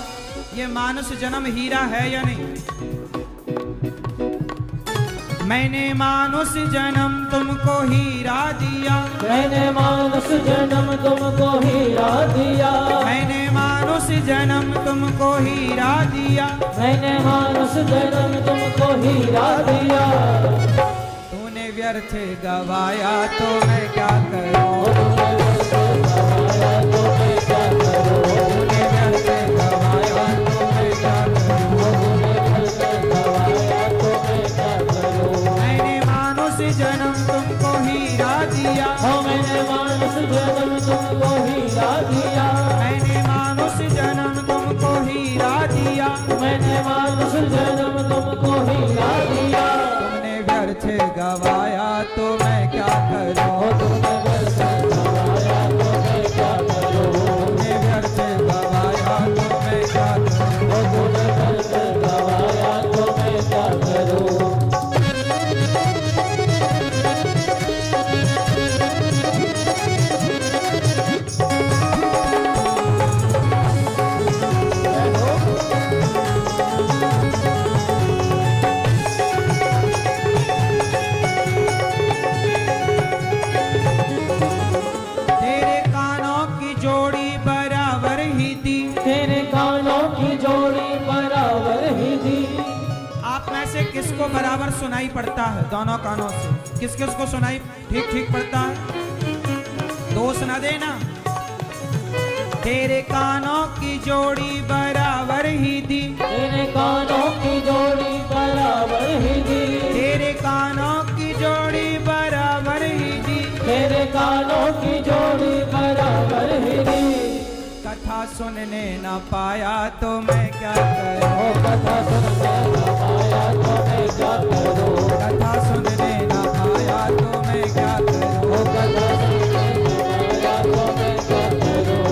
ये मानुष जन्म हीरा है या नहीं? मैंने मानुष जन्म तुमको हीरा दिया, मैंने मानुष जन्म तुमको हीरा दिया, मैंने मानुष जन्म तुमको हीरा दिया, मैंने मानुष जन्म तुमको हीरा दिया। तूने व्यर्थ गवाया तो मैं क्या करूं, तो मैं क्या करूं, तूने व्यर्थ गवाया तो मैं क्या करूं, तो मैं क्या करूं। मैंने मानुष जन्म तुमको हीरा दिया, मैंने मानुष जन्म तुमको हीरा दिया, मैंने मानुष जन्म तुमको हीरा दिया, मैंने मानुष जन्म तुमको हीरा दिया। तुमने व्यर्थ गवाया तो मैं क्या करूं, तुमने व्यर्थ गवाया तो मैं क्या करूं, तुमने व्यर्थ गवाया तो मैं क्या करूं, तुमने व्यर्थ गवाया तो मैं क्या करूं। किसको बराबर सुनाई पड़ता है? दोनों कानों से किस किस को सुनाई ठीक ठीक पड़ता है? दोष न देना। तेरे कानों की जोड़ी बराबर ही दी, तेरे कानों की जोड़ी बराबर ही दी, तेरे कानों की जोड़ी बराबर ही दी, तेरे कानों की जोड़ी बराबर ही दी। कथा सुनने न पाया तो मैं क्या करूं, कथा सुनने न पाया तो मैं क्या करूं, कथा सुनने न पाया तो मैं क्या करूं, कथा सुनने न पाया तो मैं क्या करूं।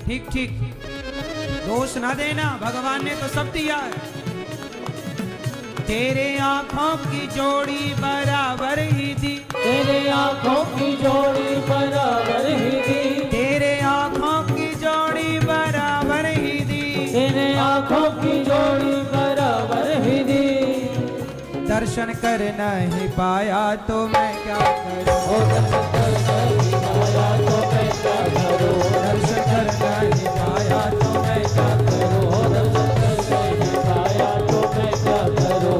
ठीक ठीक, दोष ना देना, भगवान ने तो सब दिया है। तेरे आंखों की जोड़ी बराबर ही दी, तेरे आंखों की जोड़ी बराबर ही दी, तेरे आंखों की जोड़ी बराबर ही दी, तेरे आंखों की जोड़ी बराबर ही दी। दर्शन कर नहीं पाया तो मैं क्या करूं, ओ दर्शन कर नहीं पाया तो मैं क्या करूं, दर्शन कर नहीं पाया तो मैं क्या करूं, ओ दर्शन कर नहीं पाया तो मैं क्या करूं।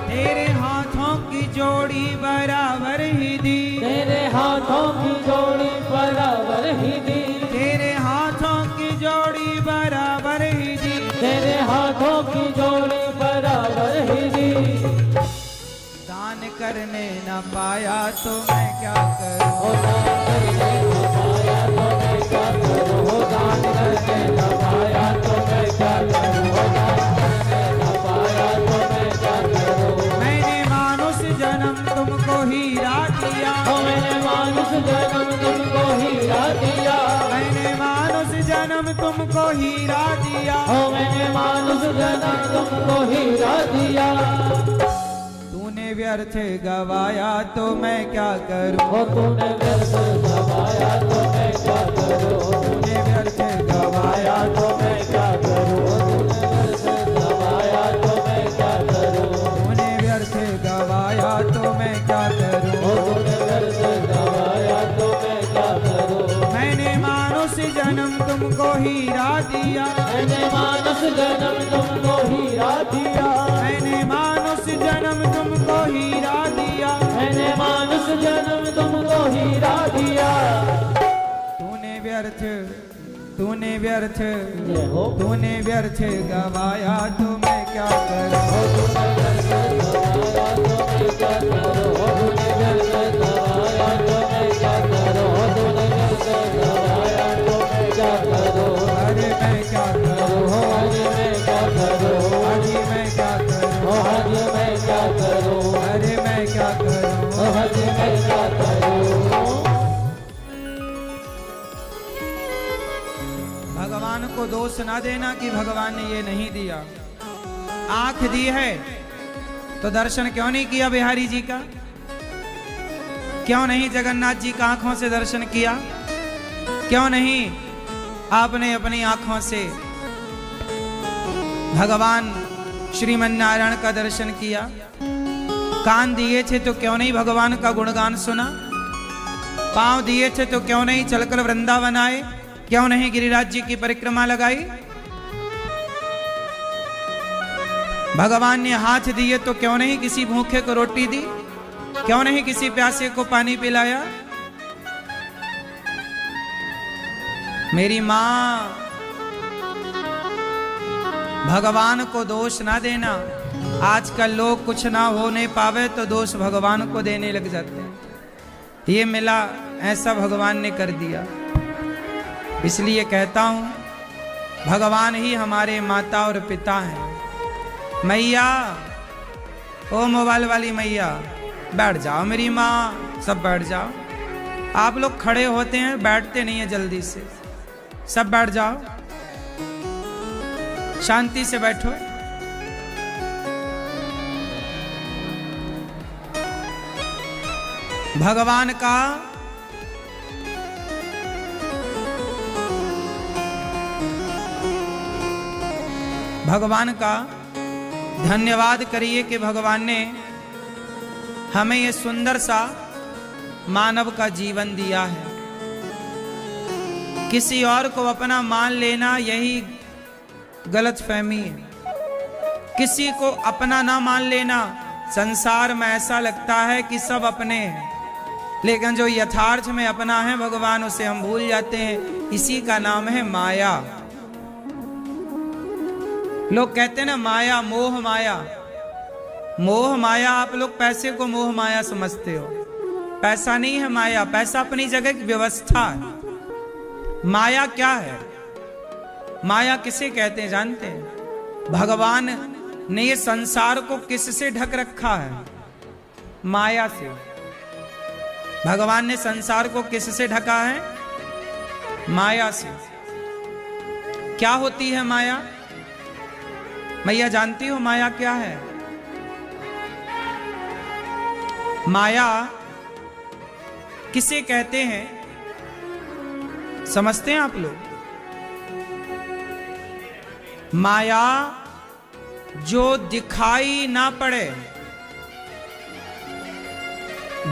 तेरे हाथों की जोड़ी बराबर ही दी, तेरे हाथों की जोड़ी बराबर ही दी, तेरे हाथों की जोड़ी बराबर ही दी, तेरे हाथों की जोड़ी बराबर ही दी। दान करने न पाया तो मैं क्या करूं, ओ दान करने न पाया तो मैं क्या करूं, ओ दान करने न पाया तो मैं क्या करूं, ओ दान करने न पाया तो मैं क्या करूं। मैंने मानुष जन्म तुमको हीरा दिया, ओ मैंने मानुष जन्म तुमको हीरा दिया, मैंने मानुष जन्म तुमको हीरा दिया, ओ मैंने मानुष जन्म तुमको हीरा दिया। तूने व्यर्थ गवाया तो मैं क्या करूं, ओ तूने व्यर्थ गवाया तो मैं क्या करूं, तूने व्यर्थ गवाया तो मैं क्या करूं, तूने व्यर्थ गवाया तो मैं क्या करूं, तूने व्यर्थ गवाया तो मैं क्या करूं, ओ तूने व्यर्थ गवाया तो मैं क्या करूं। मैंने मानुष जन्म तुमको हीरा दिया, मैंने मानुष जन्म तुमको हीरा दिया, मैंने मानुष जन्म तुमको हीरा दिया, मैंने मानुष जन्म तुमको हीरा दिया। तूने व्यर्थ, तूने व्यर्थ, जय हो। तूने व्यर्थ गवाया तो मैं क्या करूं, ओ तूने व्यर्थ गवाया तो मैं क्या करूं, ओ तूने व्यर्थ गवाया तो मैं क्या करूं, ओ तूने व्यर्थ गवाया तो मैं क्या करूं। अरे मैं क्या करूं, ओ आज मैं क्या करूं, आज मैं क्या करूं, ओ आज मैं क्या करूं, अरे मैं क्या करूं, ओ आज मैं क्या करूं। भगवान को दोष ना देना कि भगवान ने ये नहीं दिया। आंख दी है तो दर्शन क्यों नहीं किया बिहारी जी का, क्यों नहीं जगन्नाथ जी का आंखों से दर्शन किया, क्यों नहीं आपने अपनी आंखों से भगवान श्रीमन नारायण का दर्शन किया। कान दिए थे तो क्यों नहीं भगवान का गुणगान सुना, पांव दिए थे तो क्यों नहीं चलकर वृंदावन आए, क्यों नहीं गिरिराज जी की परिक्रमा लगाई। भगवान ने हाथ दिए तो क्यों नहीं किसी भूखे को रोटी दी, क्यों नहीं किसी प्यासे को पानी पिलाया। मेरी मां, भगवान को दोष ना देना। आजकल लोग कुछ ना होने पावे तो दोष भगवान को देने लग जाते हैं, ये मिला ऐसा भगवान ने कर दिया। इसलिए कहता हूं भगवान ही हमारे माता और पिता हैं। मैया, ओ मोबाइल वाली मैया, बैठ जाओ मेरी माँ, सब बैठ जाओ। आप लोग खड़े होते हैं, बैठते नहीं है जल्दी से, सब बैठ जाओ, शांति से बैठो। भगवान का धन्यवाद करिए कि भगवान ने हमें ये सुंदर सा मानव का जीवन दिया है। किसी और को अपना मान लेना यही गलत फहमी है। किसी को अपना ना मान लेना, संसार में ऐसा लगता है कि सब अपने हैं, लेकिन जो यथार्थ में अपना है भगवान, उसे हम भूल जाते हैं। इसी का नाम है माया। लोग कहते हैं ना माया, मोह माया। मोह माया, आप लोग पैसे को मोह माया समझते हो। पैसा नहीं है माया, पैसा अपनी जगह की व्यवस्था है। माया क्या है? माया किसे कहते हैं जानते हैं? भगवान ने ये संसार को किससे ढक रखा है? माया से। भगवान ने संसार को किससे ढका है? माया से। क्या होती है माया? मैया जानती हो माया क्या है? माया किसे कहते हैं समझते हैं आप लोग? माया जो दिखाई ना पड़े,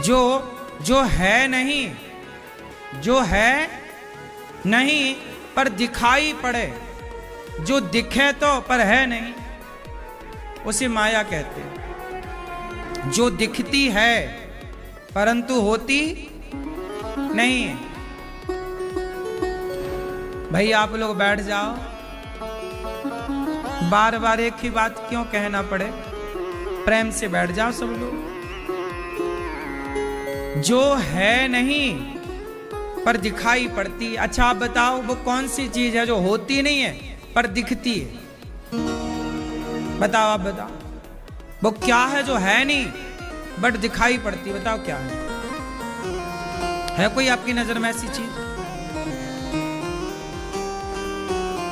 जो है नहीं, जो है नहीं पर दिखाई पड़े, जो दिखे तो पर है नहीं, उसे माया कहते हैं। जो दिखती है परंतु होती नहीं है। भाई आप लोग बैठ जाओ, बार बार एक ही बात क्यों कहना पड़े? प्रेम से बैठ जाओ सब लोग। जो है नहीं पर दिखाई पड़ती। अच्छा आप बताओ वो कौन सी चीज है जो होती नहीं है पर दिखती है? बताओ, आप बताओ वो क्या है जो है नहीं बट दिखाई पड़ती? बताओ क्या है कोई आपकी नजर में ऐसी चीज?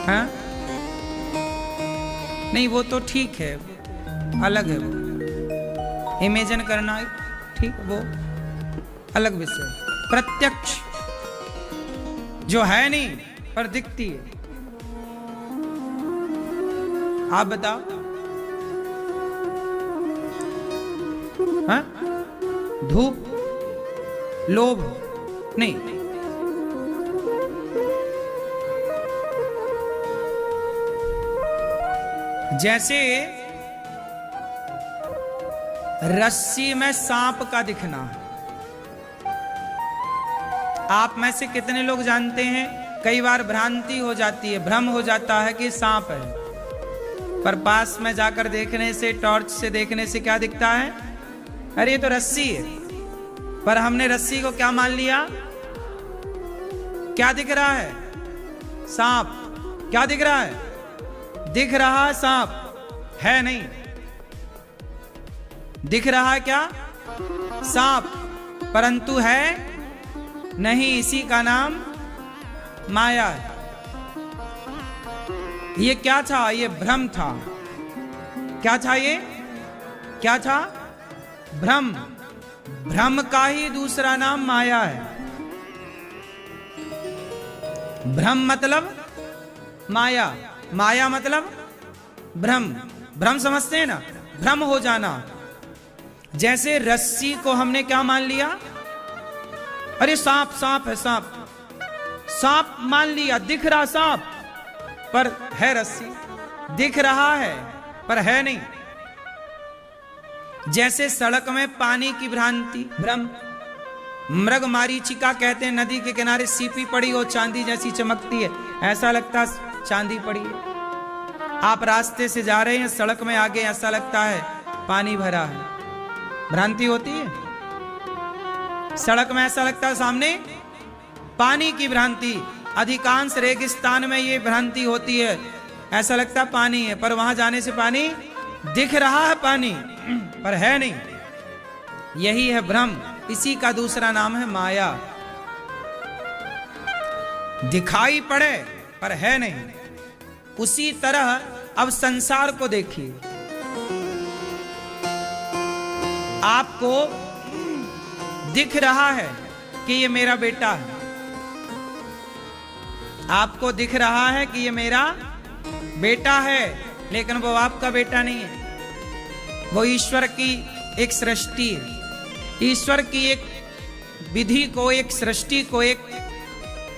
है? नहीं, वो तो ठीक है, अलग है वो। इमेजिन करना ठीक, वो अलग विषय। प्रत्यक्ष जो है नहीं पर दिखती है, आप बताओ। हाँ? धूप, लोभ नहीं। जैसे रस्सी में सांप का दिखना। आप में से कितने लोग जानते हैं कई बार भ्रांति हो जाती है, भ्रम हो जाता है कि सांप है, पर पास में जाकर देखने से, टॉर्च से देखने से क्या दिखता है? अरे ये तो रस्सी है। पर हमने रस्सी को क्या मान लिया? क्या दिख रहा है? सांप। क्या दिख रहा है? दिख रहा सांप, है नहीं। दिख रहा है क्या? सांप, परंतु है नहीं। इसी का नाम माया है। ये क्या था? ये भ्रम था। क्या था ये? क्या था? भ्रम। भ्रम का ही दूसरा नाम माया है। भ्रम मतलब माया, माया मतलब भ्रम। भ्रम समझते हैं ना? भ्रम हो जाना। जैसे रस्सी को हमने क्या मान लिया? अरे सांप, सांप है, सांप। सांप मान लिया, दिख रहा सांप पर है रस्सी। दिख रहा है पर है नहीं। जैसे सड़क में पानी की भ्रांति, भ्रम। मृग मारीचिका कहते हैं, नदी के किनारे सीपी पड़ी हो चांदी जैसी चमकती है, ऐसा लगता चांदी पड़ी है। आप रास्ते से जा रहे हैं, सड़क में आगे ऐसा लगता है पानी भरा है, भ्रांति होती है। सड़क में ऐसा लगता है सामने पानी की भ्रांति। अधिकांश रेगिस्तान में ये भ्रांति होती है, ऐसा लगता है पानी है, पर वहां जाने से पानी दिख रहा है, पानी पर है नहीं। यही है भ्रम। इसी का दूसरा नाम है माया। दिखाई पड़े पर है नहीं। उसी तरह अब संसार को देखिए। आपको दिख रहा है कि ये मेरा बेटा है। आपको दिख रहा है कि ये मेरा बेटा है, लेकिन वो आपका बेटा नहीं है। वो ईश्वर की एक सृष्टि है। ईश्वर की एक विधि को, एक सृष्टि को, एक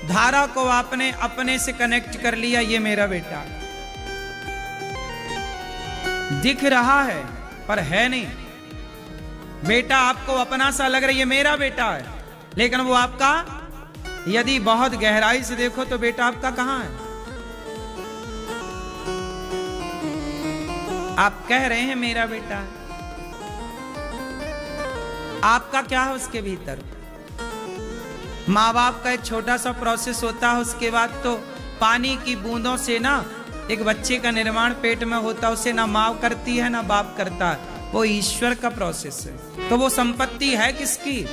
धारा को आपने अपने से कनेक्ट कर लिया, ये मेरा बेटा है। दिख रहा है पर है नहीं। बेटा आपको अपना सा लग रहा है, ये मेरा बेटा है, लेकिन वो आपका, यदि बहुत गहराई से देखो तो बेटा आपका कहां है? आप कह रहे हैं मेरा बेटा, आपका क्या है उसके भीतर? माँ बाप का एक छोटा सा प्रोसेस होता है, उसके बाद तो पानी की बूंदों से ना एक बच्चे का निर्माण पेट में होता है, उसे ना माँ करती है ना बाप करता है, वो ईश्वर का प्रोसेस है। तो वो संपत्ति है किसकी?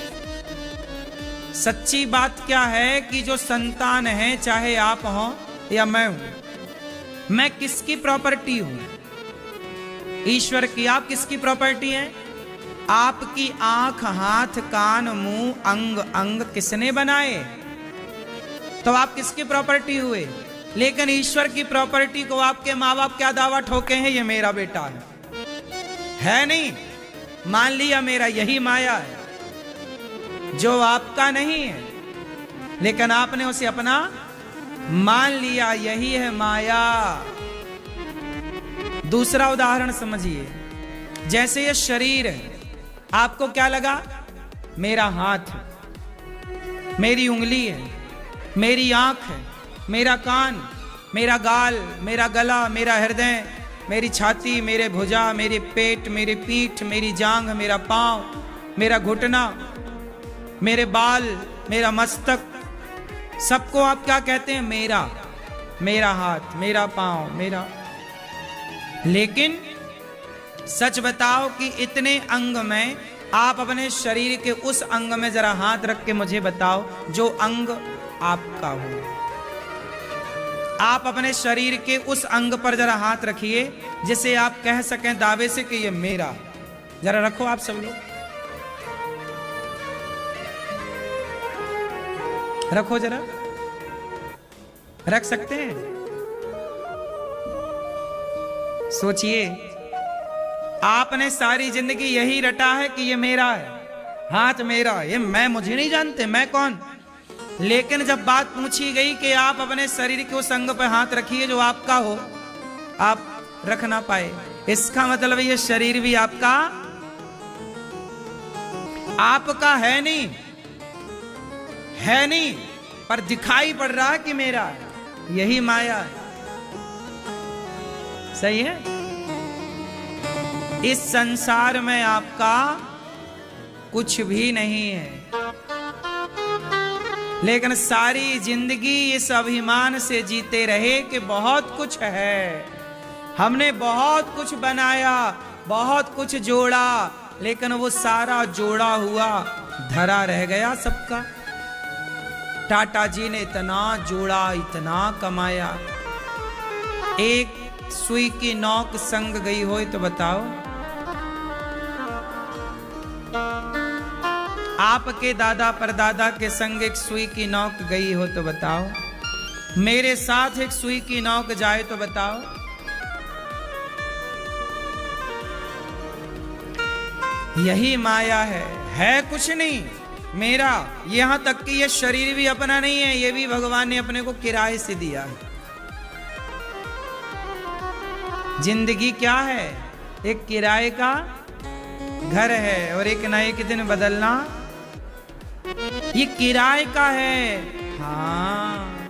सच्ची बात क्या है कि जो संतान है, चाहे आप हो या मैं हूं, मैं किसकी प्रॉपर्टी हूं? ईश्वर की। आप किसकी प्रॉपर्टी हैं? आपकी आंख, हाथ, कान, मुंह, अंग अंग किसने बनाए? तो आप किसकी प्रॉपर्टी हुए? लेकिन ईश्वर की प्रॉपर्टी को आपके माँ बाप क्या दावा ठोके हैं, ये मेरा बेटा है नहीं, मान लिया मेरा, यही माया है जो आपका नहीं है, लेकिन आपने उसे अपना मान लिया, यही है माया। दूसरा उदाहरण समझिए, जैसे ये शरीर है, आपको क्या लगा? मेरा हाथ है, मेरी उंगली है, मेरी आंख है, मेरा कान, मेरा गाल, मेरा गला, मेरा हृदय, मेरी छाती, मेरे भुजा, मेरे पेट, मेरी पीठ, मेरी जांघ, मेरा पांव, मेरा घुटना, मेरे बाल, मेरा मस्तक, सबको आप क्या कहते हैं? मेरा। मेरा हाथ, मेरा पांव, मेरा। लेकिन सच बताओ कि इतने अंग में आप अपने शरीर के उस अंग में जरा हाथ रख के मुझे बताओ जो अंग आपका हो। आप अपने शरीर के उस अंग पर जरा हाथ रखिए जिसे आप कह सकें दावे से कि ये मेरा। जरा रखो आप सब लोग, रखो जरा, रख सकते हैं? सोचिए, आपने सारी जिंदगी यही रटा है कि ये मेरा है, हाथ मेरा, ये मैं, मुझे नहीं जानते मैं कौन। लेकिन जब बात पूछी गई कि आप अपने शरीर के उस अंग पर हाथ रखिए जो आपका हो, आप रख ना पाए। इसका मतलब ये शरीर भी आपका है नहीं, है नहीं, पर दिखाई पड़ रहा है कि मेरा है, यही माया है। सही है? इस संसार में आपका कुछ भी नहीं है, लेकिन सारी जिंदगी इस अभिमान से जीते रहे कि बहुत कुछ है, हमने बहुत कुछ बनाया, बहुत कुछ जोड़ा, लेकिन वो सारा जोड़ा हुआ धरा रह गया सबका। टाटा जी ने इतना जोड़ा, इतना कमाया, एक सुई की नोक संग गई हो तो बताओ। आपके दादा परदादा के संग एक सुई की नोक गई हो तो बताओ। मेरे साथ एक सुई की नोक जाए तो बताओ। यही माया है कुछ नहीं मेरा। यहां तक कि यह शरीर भी अपना नहीं है, यह भी भगवान ने अपने को किराए से दिया है। जिंदगी क्या है? एक किराए का घर है और एक ना एक दिन बदलना, ये किराए का है। हाँ,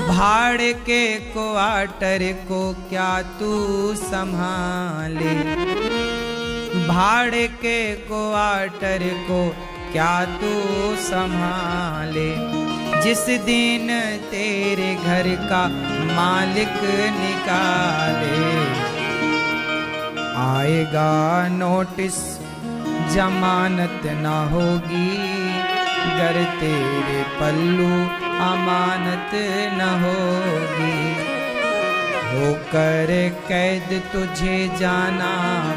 भाड़े के क्वार्टर को क्या तू संभाले, भाड़े के क्वार्टर को क्या तू संभाले, जिस दिन तेरे घर का मालिक निकाले, आएगा नोटिस जमानत ना होगी, गर तेरे पल्लू अमानत न होगी, होकर कैद तुझे जाना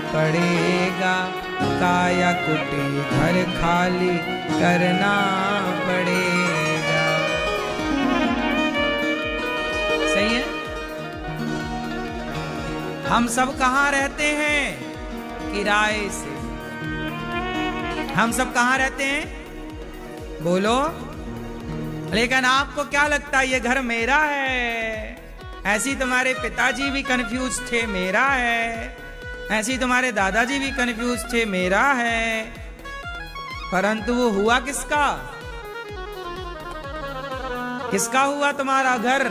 पड़ेगा, काया कुटी घर खाली करना पड़ेगा। सही है? हम सब कहाँ रहते हैं? किराए से। हम सब कहाँ रहते हैं? बोलो। लेकिन आपको क्या लगता है ये घर मेरा है? ऐसी तुम्हारे पिताजी भी कंफ्यूज थे, मेरा है। ऐसी तुम्हारे दादाजी भी कंफ्यूज थे, मेरा है। परंतु वो हुआ किसका? किसका हुआ तुम्हारा घर?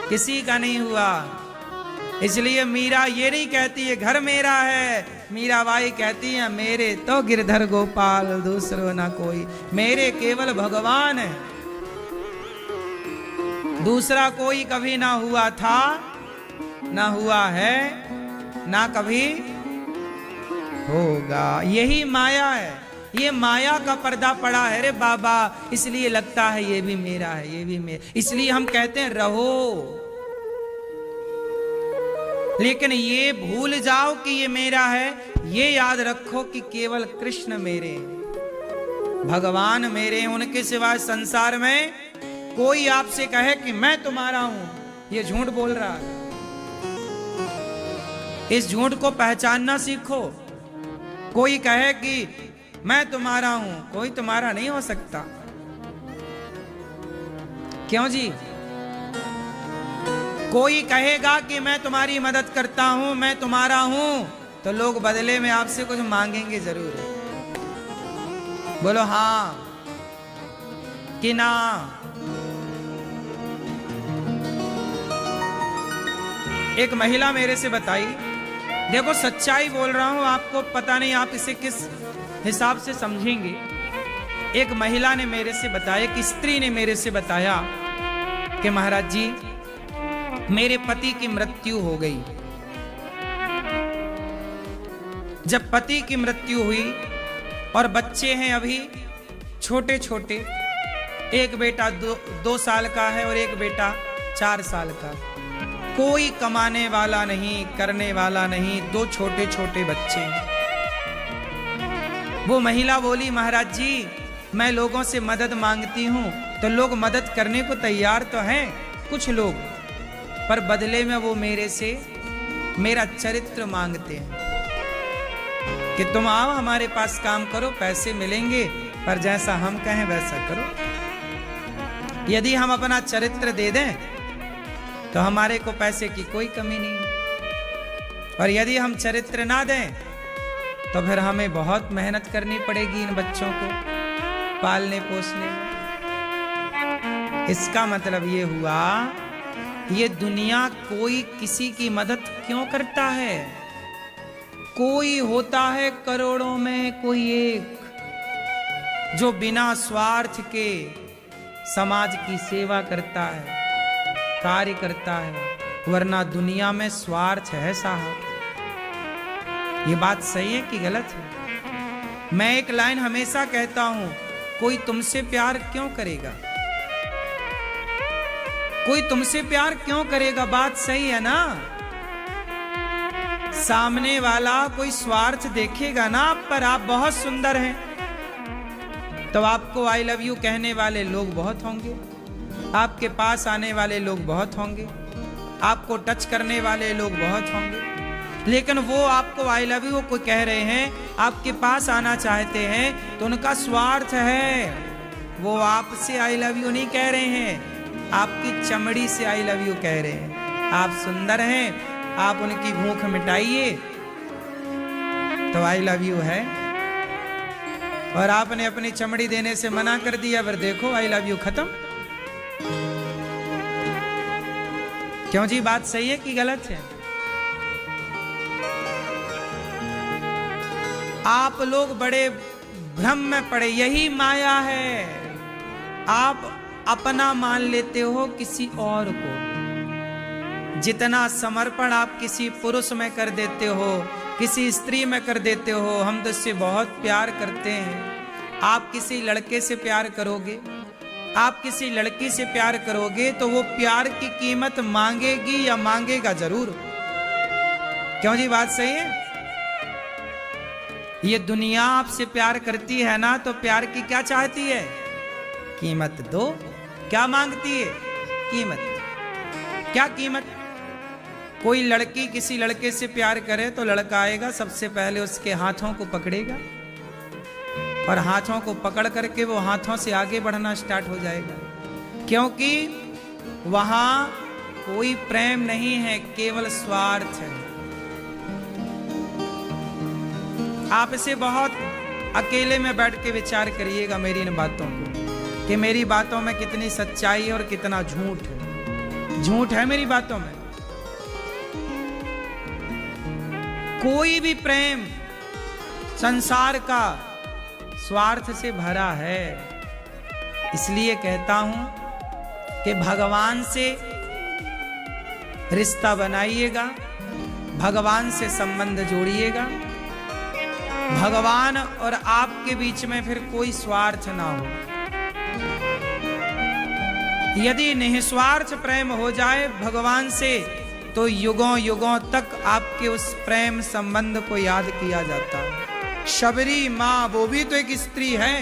किसी का नहीं हुआ। इसलिए मीरा ये नहीं कहती है घर मेरा है, मीराबाई कहती है मेरे तो गिरधर गोपाल दूसरो ना कोई, मेरे केवल भगवान है, दूसरा कोई कभी ना हुआ था, ना हुआ है, ना कभी होगा। यही माया है, ये माया का पर्दा पड़ा है रे बाबा, इसलिए लगता है ये भी मेरा है, ये भी मेरा, इसलिए हम कहते हैं रहो, लेकिन ये भूल जाओ कि ये मेरा है, ये याद रखो कि केवल कृष्ण मेरे, भगवान मेरे, उनके सिवाय संसार में कोई आपसे कहे कि मैं तुम्हारा हूं, ये झूठ बोल रहा है। इस झूठ को पहचानना सीखो। कोई कहे कि मैं तुम्हारा हूं, कोई तुम्हारा नहीं हो सकता। क्यों जी? कोई कहेगा कि मैं तुम्हारी मदद करता हूं, मैं तुम्हारा हूं, तो लोग बदले में आपसे कुछ मांगेंगे जरूर। बोलो हां कि ना। एक महिला मेरे से बताई, देखो सच्चाई बोल रहा हूं, आपको पता नहीं आप इसे किस हिसाब से समझेंगे। एक महिला ने मेरे से बताया, कि स्त्री ने मेरे से बताया कि महाराज जी मेरे पति की मृत्यु हो गई। जब पति की मृत्यु हुई और बच्चे हैं अभी छोटे छोटे, एक बेटा 2 साल का है और एक बेटा 4 साल का, कोई कमाने वाला नहीं, करने वाला नहीं, 2 छोटे छोटे बच्चे। वो महिला बोली, महाराज जी मैं लोगों से मदद मांगती हूं तो लोग मदद करने को तैयार तो हैं कुछ लोग, पर बदले में वो मेरे से मेरा चरित्र मांगते हैं कि तुम आओ हमारे पास काम करो, पैसे मिलेंगे, पर जैसा हम कहें वैसा करो। यदि हम अपना चरित्र दे दें तो हमारे को पैसे की कोई कमी नहीं, और यदि हम चरित्र ना दें तो फिर हमें बहुत मेहनत करनी पड़ेगी इन बच्चों को पालने पोसने में। इसका मतलब ये हुआ, ये दुनिया कोई किसी की मदद क्यों करता है? कोई होता है करोड़ों में कोई एक जो बिना स्वार्थ के समाज की सेवा करता है, कार्य करता है, वरना दुनिया में स्वार्थ है साहब। ये बात सही है कि गलत है? मैं एक लाइन हमेशा कहता हूं, कोई तुमसे प्यार क्यों करेगा? कोई तुमसे प्यार क्यों करेगा? बात सही है ना? सामने वाला कोई स्वार्थ देखेगा ना आप पर, आप बहुत सुंदर हैं तो आपको आई लव यू कहने वाले लोग बहुत होंगे, आपके पास आने वाले लोग बहुत होंगे, आपको टच करने वाले लोग बहुत होंगे, लेकिन वो आपको आई लव यू को कह रहे हैं, आपके पास आना चाहते हैं तो उनका स्वार्थ है। वो आपसे आई लव यू नहीं कह रहे हैं, आपकी चमड़ी से आई लव यू कह रहे हैं। आप सुंदर हैं, आप उनकी भूख मिटाइए तो आई लव यू है, और आपने अपनी चमड़ी देने से मना कर दिया, फिर देखो आई लव यू खत्म। क्यों जी? बात सही है कि गलत है? आप लोग बड़े भ्रम में पड़े, यही माया है। आप अपना मान लेते हो किसी और को। जितना समर्पण आप किसी पुरुष में कर देते हो, किसी स्त्री में कर देते हो, हम तो इससे बहुत प्यार करते हैं। आप किसी लड़के से प्यार करोगे, आप किसी लड़की से प्यार करोगे तो वो प्यार की कीमत मांगेगी या मांगेगा जरूर। क्यों जी? बात सही है? ये दुनिया आपसे प्यार करती है ना, तो प्यार की क्या चाहती है? कीमत दो। क्या मांगती है? कीमत। क्या कीमत? कोई लड़की किसी लड़के से प्यार करे तो लड़का आएगा, सबसे पहले उसके हाथों को पकड़ेगा, और हाथों को पकड़ करके वो हाथों से आगे बढ़ना स्टार्ट हो जाएगा, क्योंकि वहां कोई प्रेम नहीं है, केवल स्वार्थ है। आप इसे बहुत अकेले में बैठ के विचार करिएगा मेरी इन बातों को, कि मेरी बातों में कितनी सच्चाई है और कितना झूठ है। झूठ है मेरी बातों में। कोई भी प्रेम संसार का स्वार्थ से भरा है। इसलिए कहता हूं कि भगवान से रिश्ता बनाइएगा, भगवान से संबंध जोड़िएगा, भगवान और आपके बीच में फिर कोई स्वार्थ ना हो। यदि निस्वार्थ प्रेम हो जाए भगवान से तो युगों युगों तक आपके उस प्रेम संबंध को याद किया जाता है। शबरी माँ वो भी तो एक स्त्री है,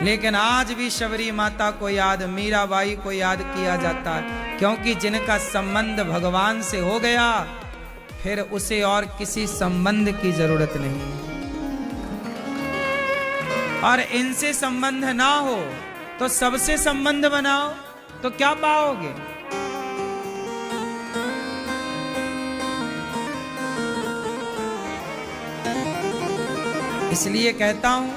लेकिन आज भी शबरी माता को याद, मीराबाई को याद किया जाता है, क्योंकि जिनका संबंध भगवान से हो गया फिर उसे और किसी संबंध की जरूरत नहीं। और इनसे संबंध ना हो तो सबसे संबंध बनाओ तो क्या पाओगे? इसलिए कहता हूं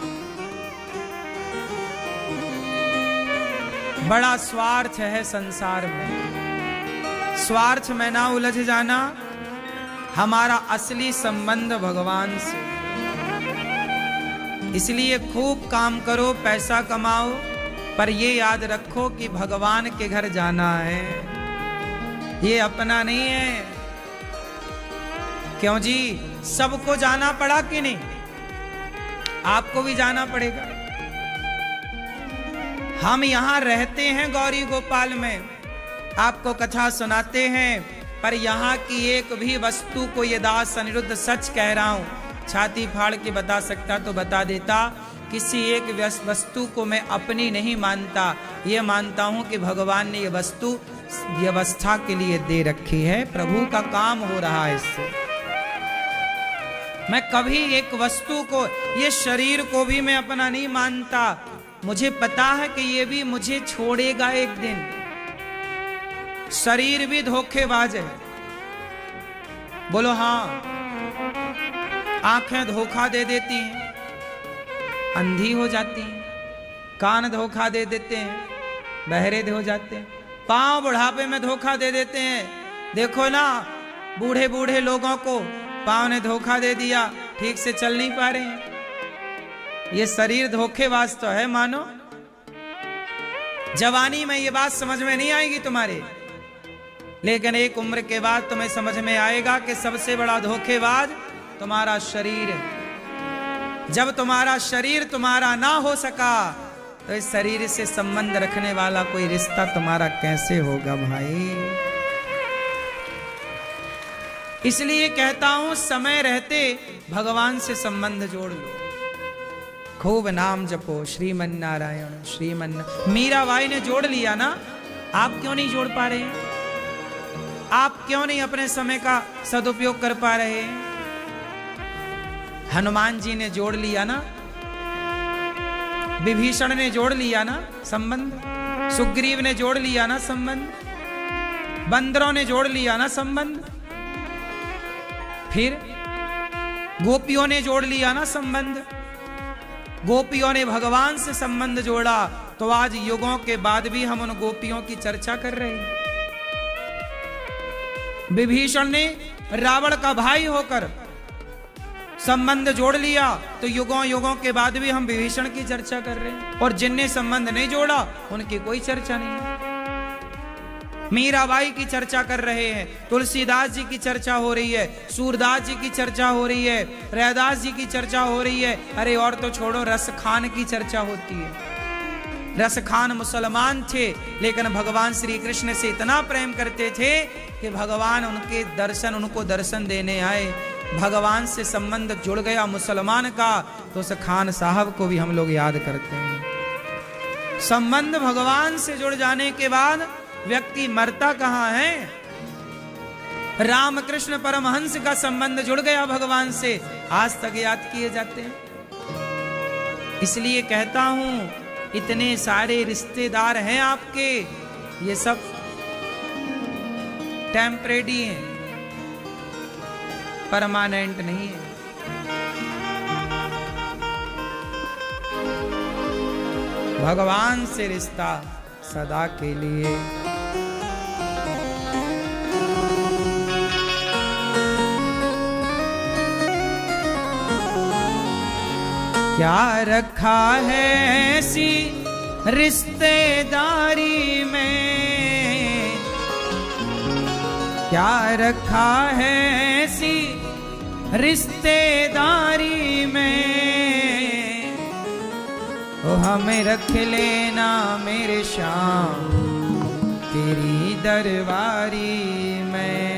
बड़ा स्वार्थ है संसार में, स्वार्थ में ना उलझ जाना। हमारा असली संबंध भगवान से। इसलिए खूब काम करो, पैसा कमाओ, पर ये याद रखो कि भगवान के घर जाना है, ये अपना नहीं है। क्यों जी? सबको जाना पड़ा कि नहीं? आपको भी जाना पड़ेगा। हम यहां रहते हैं गौरी गोपाल में, आपको कथा सुनाते हैं, पर यहां की एक भी वस्तु को ये दास अनिरुद्ध सच कह रहा हूं, छाती फाड़ के बता सकता तो बता देता, किसी एक वस्तु को मैं अपनी नहीं मानता, ये मानता हूं कि भगवान ने ये वस्तु व्यवस्था के लिए दे रखी है, प्रभु का काम हो रहा है इससे। मैं कभी एक वस्तु को, ये शरीर को भी मैं अपना नहीं मानता। मुझे पता है कि ये भी मुझे छोड़ेगा एक दिन। शरीर भी धोखेबाज है, बोलो हाँ। आंखें धोखा दे देती हैं, अंधी हो जाती हैं, कान धोखा दे देते हैं, बहरे हो जाते हैं, पांव बुढ़ापे में धोखा दे देते हैं। देखो ना, बूढ़े बूढ़े लोगों को पांव ने धोखा दे दिया, ठीक से चल नहीं पा रहे हैं। ये शरीर धोखेबाज तो है, मानो। जवानी में ये बात समझ में नहीं आएगी तुम्हारे, लेकिन एक उम्र के बाद तुम्हें समझ में आएगा कि सबसे बड़ा धोखेबाज तुम्हारा शरीर है। जब तुम्हारा शरीर तुम्हारा ना हो सका तो इस शरीर से संबंध रखने वाला कोई रिश्ता तुम्हारा कैसे होगा भाई? इसलिए कहता हूं समय रहते भगवान से संबंध जोड़ लो, खूब नाम जपो, श्रीमन नारायण श्रीमन। मीराबाई ने जोड़ लिया ना, आप क्यों नहीं जोड़ पा रहे? आप क्यों नहीं अपने समय का सदुपयोग कर पा रहे? हनुमान जी ने जोड़ लिया ना, विभीषण ने जोड़ लिया ना संबंध, सुग्रीव ने जोड़ लिया ना संबंध, बंदरों ने जोड़ लिया ना संबंध, फिर गोपियों ने जोड़ लिया ना संबंध। गोपियों ने भगवान से संबंध जोड़ा तो आज युगों के बाद भी हम उन गोपियों की चर्चा कर रहे हैं। विभीषण ने रावण का भाई होकर संबंध जोड़ लिया तो युगों युगों के बाद भी हम विभीषण की चर्चा कर रहे हैं, और जिनने संबंध नहीं जोड़ा उनकी कोई चर्चा नहीं है। मीराबाई की चर्चा कर रहे हैं, तुलसीदास जी की चर्चा हो रही है, सूरदास जी की चर्चा हो रही है, रैदास जी की चर्चा हो रही है। अरे और तो छोड़ो, रसखान की चर्चा होती है। रसखान मुसलमान थे, लेकिन भगवान श्री कृष्ण से इतना प्रेम करते थे कि भगवान उनको दर्शन देने आए। भगवान से संबंध जुड़ गया मुसलमान का तो उस खान साहब को भी हम लोग याद करते हैं। संबंध भगवान से जुड़ जाने के बाद व्यक्ति मरता कहां है? रामकृष्ण परमहंस का संबंध जुड़ गया भगवान से, आज तक याद किए जाते हैं। इसलिए कहता हूं, इतने सारे रिश्तेदार हैं आपके, ये सब टेम्परेरी हैं, परमानेंट नहीं है। भगवान से रिश्ता सदा के लिए। क्या रखा है ऐसी रिश्तेदारी में, क्या रखा है ऐसी रिश्तेदारी में, ओ हमें रख लेना मेरे श्याम तेरी दरबारी में।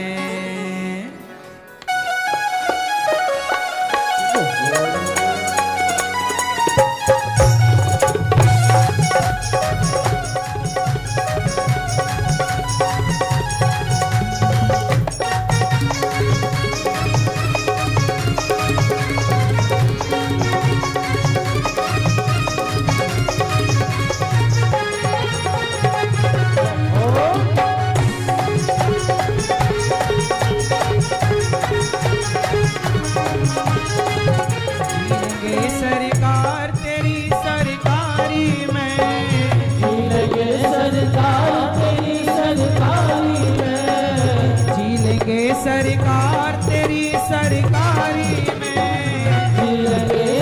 सरकार तेरी सरकारी में,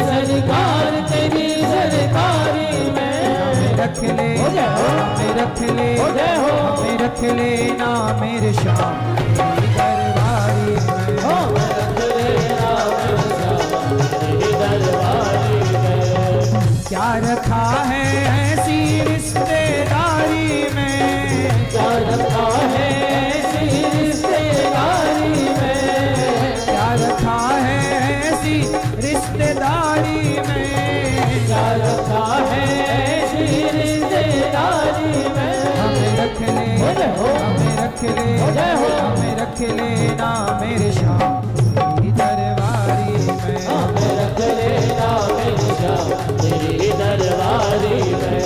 सरकार तेरी सरकारी में, रख ले हमें रख ले हमें रख लेना मेरे श्याम तेरी दरबारी में, रख लेना मेरे श्याम तेरी दरबारी में। क्या रखा है ऐसी रिश्तेदारी में, क्या रखा है ऐसी रिश्तेदारी में, क्या रखा है ऐसी रिश्तेदारी में, क्या रखा है ऐसी रिश्तेदारी में, हमें रख ले हमें रख ले हमें रख लेना मेरे श्याम तेरी दरबारी में, हमें रख लेना मेरे श्याम तेरी दरबारी में।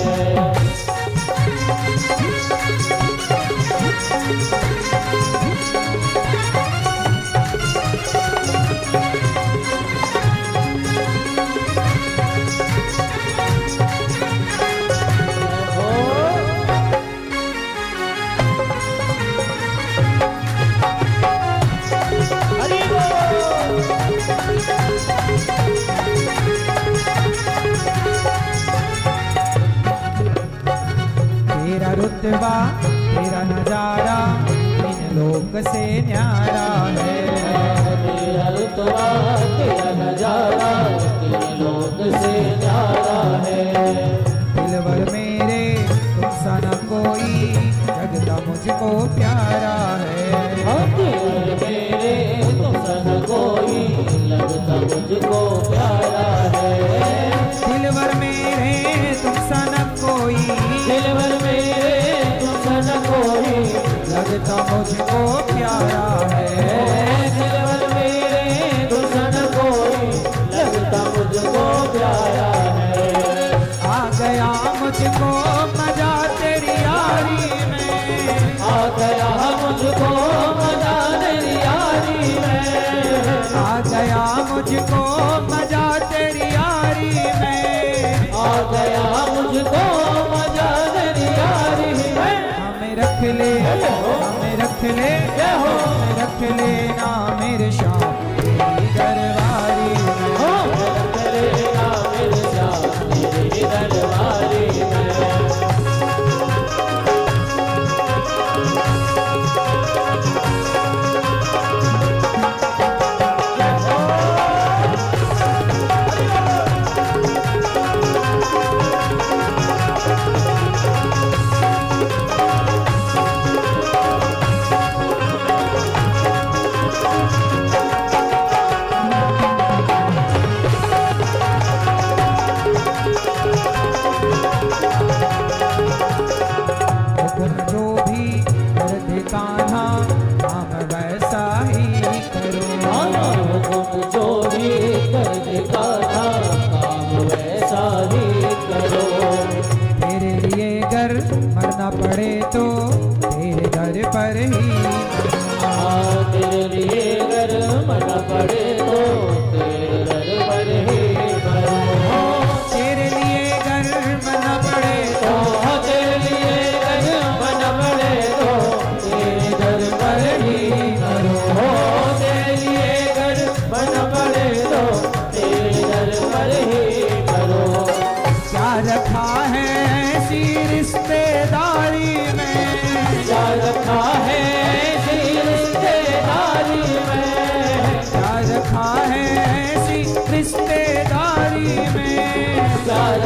तेरा रुतबा तेरा नजारा इन लोक से न्यारा है, तेरा रुतबा तेरा नजारा इन लोक से न्यारा है। दिलवर मेरे तुम सा न कोई लगता मुझको प्यारा है, दिलवर मेरे तुम सा न कोई लगता मुझको प्यारा है। दिलवर मेरे तुम सा न कोई, दिलवर मेरे तुम सा न कोई लगता मुझको प्यारा है, दिलवर मेरे तुम सा न कोई लगता मुझको प्यारा है। आ गया मुझको मजा तेरी यारी में, आ गया मुझको मजा तेरी यारी में, आ गया मुझको मजा तेरी यारी में, आ गया मुझको मजा तेरी यारी में। हमें रख ले हमें रख ले हमें रख लेना मेरे श्याम तेरी दरबारी में, रख लेना मेरे श्याम तेरी दरबारी में। जो भी कर दे कान्हा हम वैसा ही करो, तुम जो भी कर दे कान्हा काम वैसा ही करो। तेरे लिए अगर मरना पड़े तो तेरे दर पर ही, तेरे लिए अगर मरना पड़े तो तेरे दर पर ही मरो, तेरे लिए अगर मरना पड़े तो तेरे लिए मरना पड़े तो तेरे दर पर ही मरो, तेरे लिए अगर मरना पड़े तो तेरे दर पर ही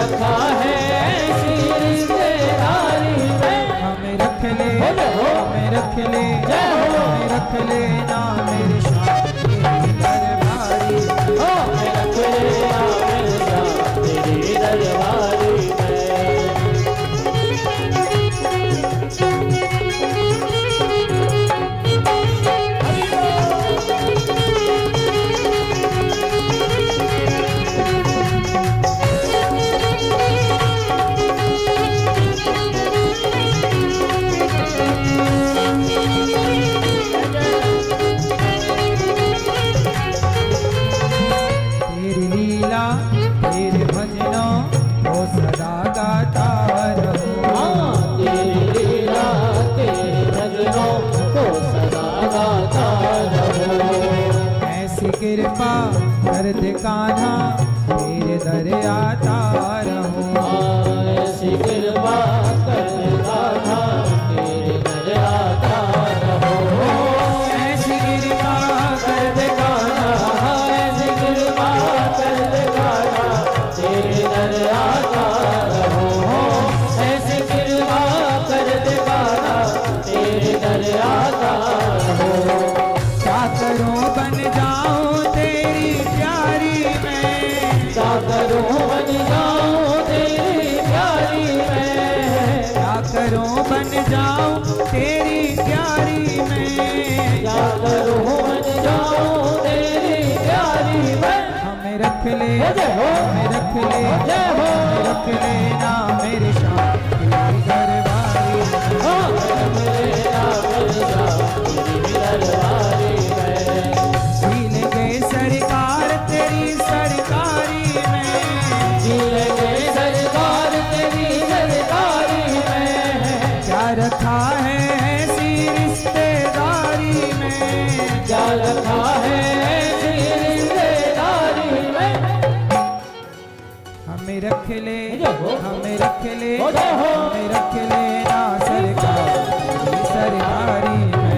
रखा है ऐसी रिश्तेदारी में। हमें रख ले, बोलो हो। हमें रख ले, जय हो। हमें रख ले ना मेरे श्याम तेरी दरबारी। हमें रख ले ना मेरे श्याम तेरी दरबारी में। तेरी लीला तेरे भजनों को सदा गाता रहूं। हाँ, तेरी लीला तेरे भजनों को सदा गाता रहूं। ऐसी कृपा कर दे कान्हा तेरे दर आता रहूं। हाँ, ऐसी कृपा कर गाथा तेरे दर आता रहो। ऐसी कृपा कर दे कान्हा, ऐसी कृपा कर दे कान्हा तेरे दर आता रहो। ऐसी कृपा कर दे कान्हा तेरे दर आता रहो। क्या करूं बन जाऊं तेरी प्यारी मैं। क्या करूं बन जाऊं तेरी प्यारी मैं। क्या करूं बन जाऊं तेरी प्यारी मैं। क्या करूं बन जाऊं तेरी प्यारी मैं। हमें रख ले, जय हो। हमें रख ले, जय हो। हमें रख ले ना मेरे श्याम तेरी दरबारी। हाँ, मेरे राम तेरी दरबारी में। झीलेंगे सरकार तेरी सरकारी में। झीलेंगे सरकार तेरी सरकारी में। क्या रखा है ऐसी रिश्तेदारी में। क्या रखा है ऐसी रिश्तेदारी में। हमें रख ले, जय हो। हमें रख ले, जय हो। हमें रख ले ना सरकार तेरी सरकारी में।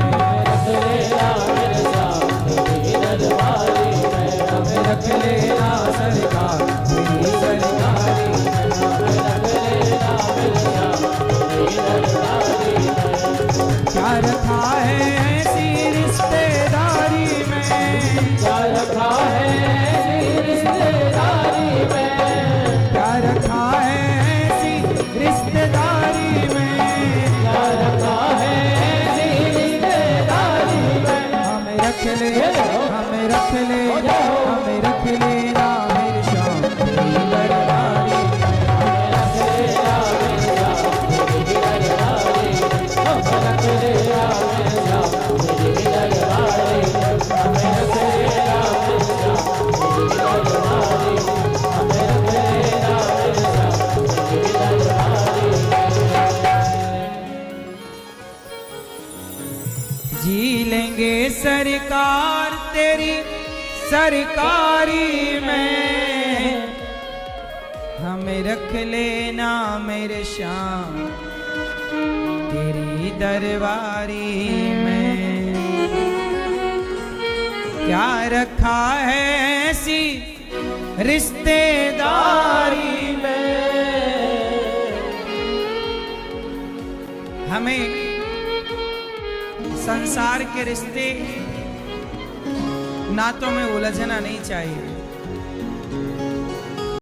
रख ले ना मेरे श्याम तेरी दरबारी में। हमें रख ले ना सरकार तेरी सरकारी में। रख ले ना मेरे श्याम तेरी दरबारी में। क्या रखा है ऐसी रिश्तेदारी में। क्या रखा है ऐसी रिश्तेदारी में। क्या रखा है ऐसी रिश्तेदारी में। क्या रखा है ऐसी रिश्तेदारी में। हमें रख ले, हमें रख ले, हमें रख ले ना मेरे श्याम तेरी दरबारी। रख ले ना मेरे श्याम तेरी दरबारी में। रख ले ना मेरे श्याम तेरी दरबारी में। हमें रख ले ना मेरे श्याम तेरी दरबारी में। हमें रख ले ना मेरे श्याम तेरी दरबारी में। जी लेंगे सरकार तेरी सरकारी में। हमें रख लेना मेरे श्याम तेरी दरबारी में। क्या रखा है ऐसी रिश्तेदारी में। हमें संसार के रिश्ते नातों में उलझना नहीं चाहिए।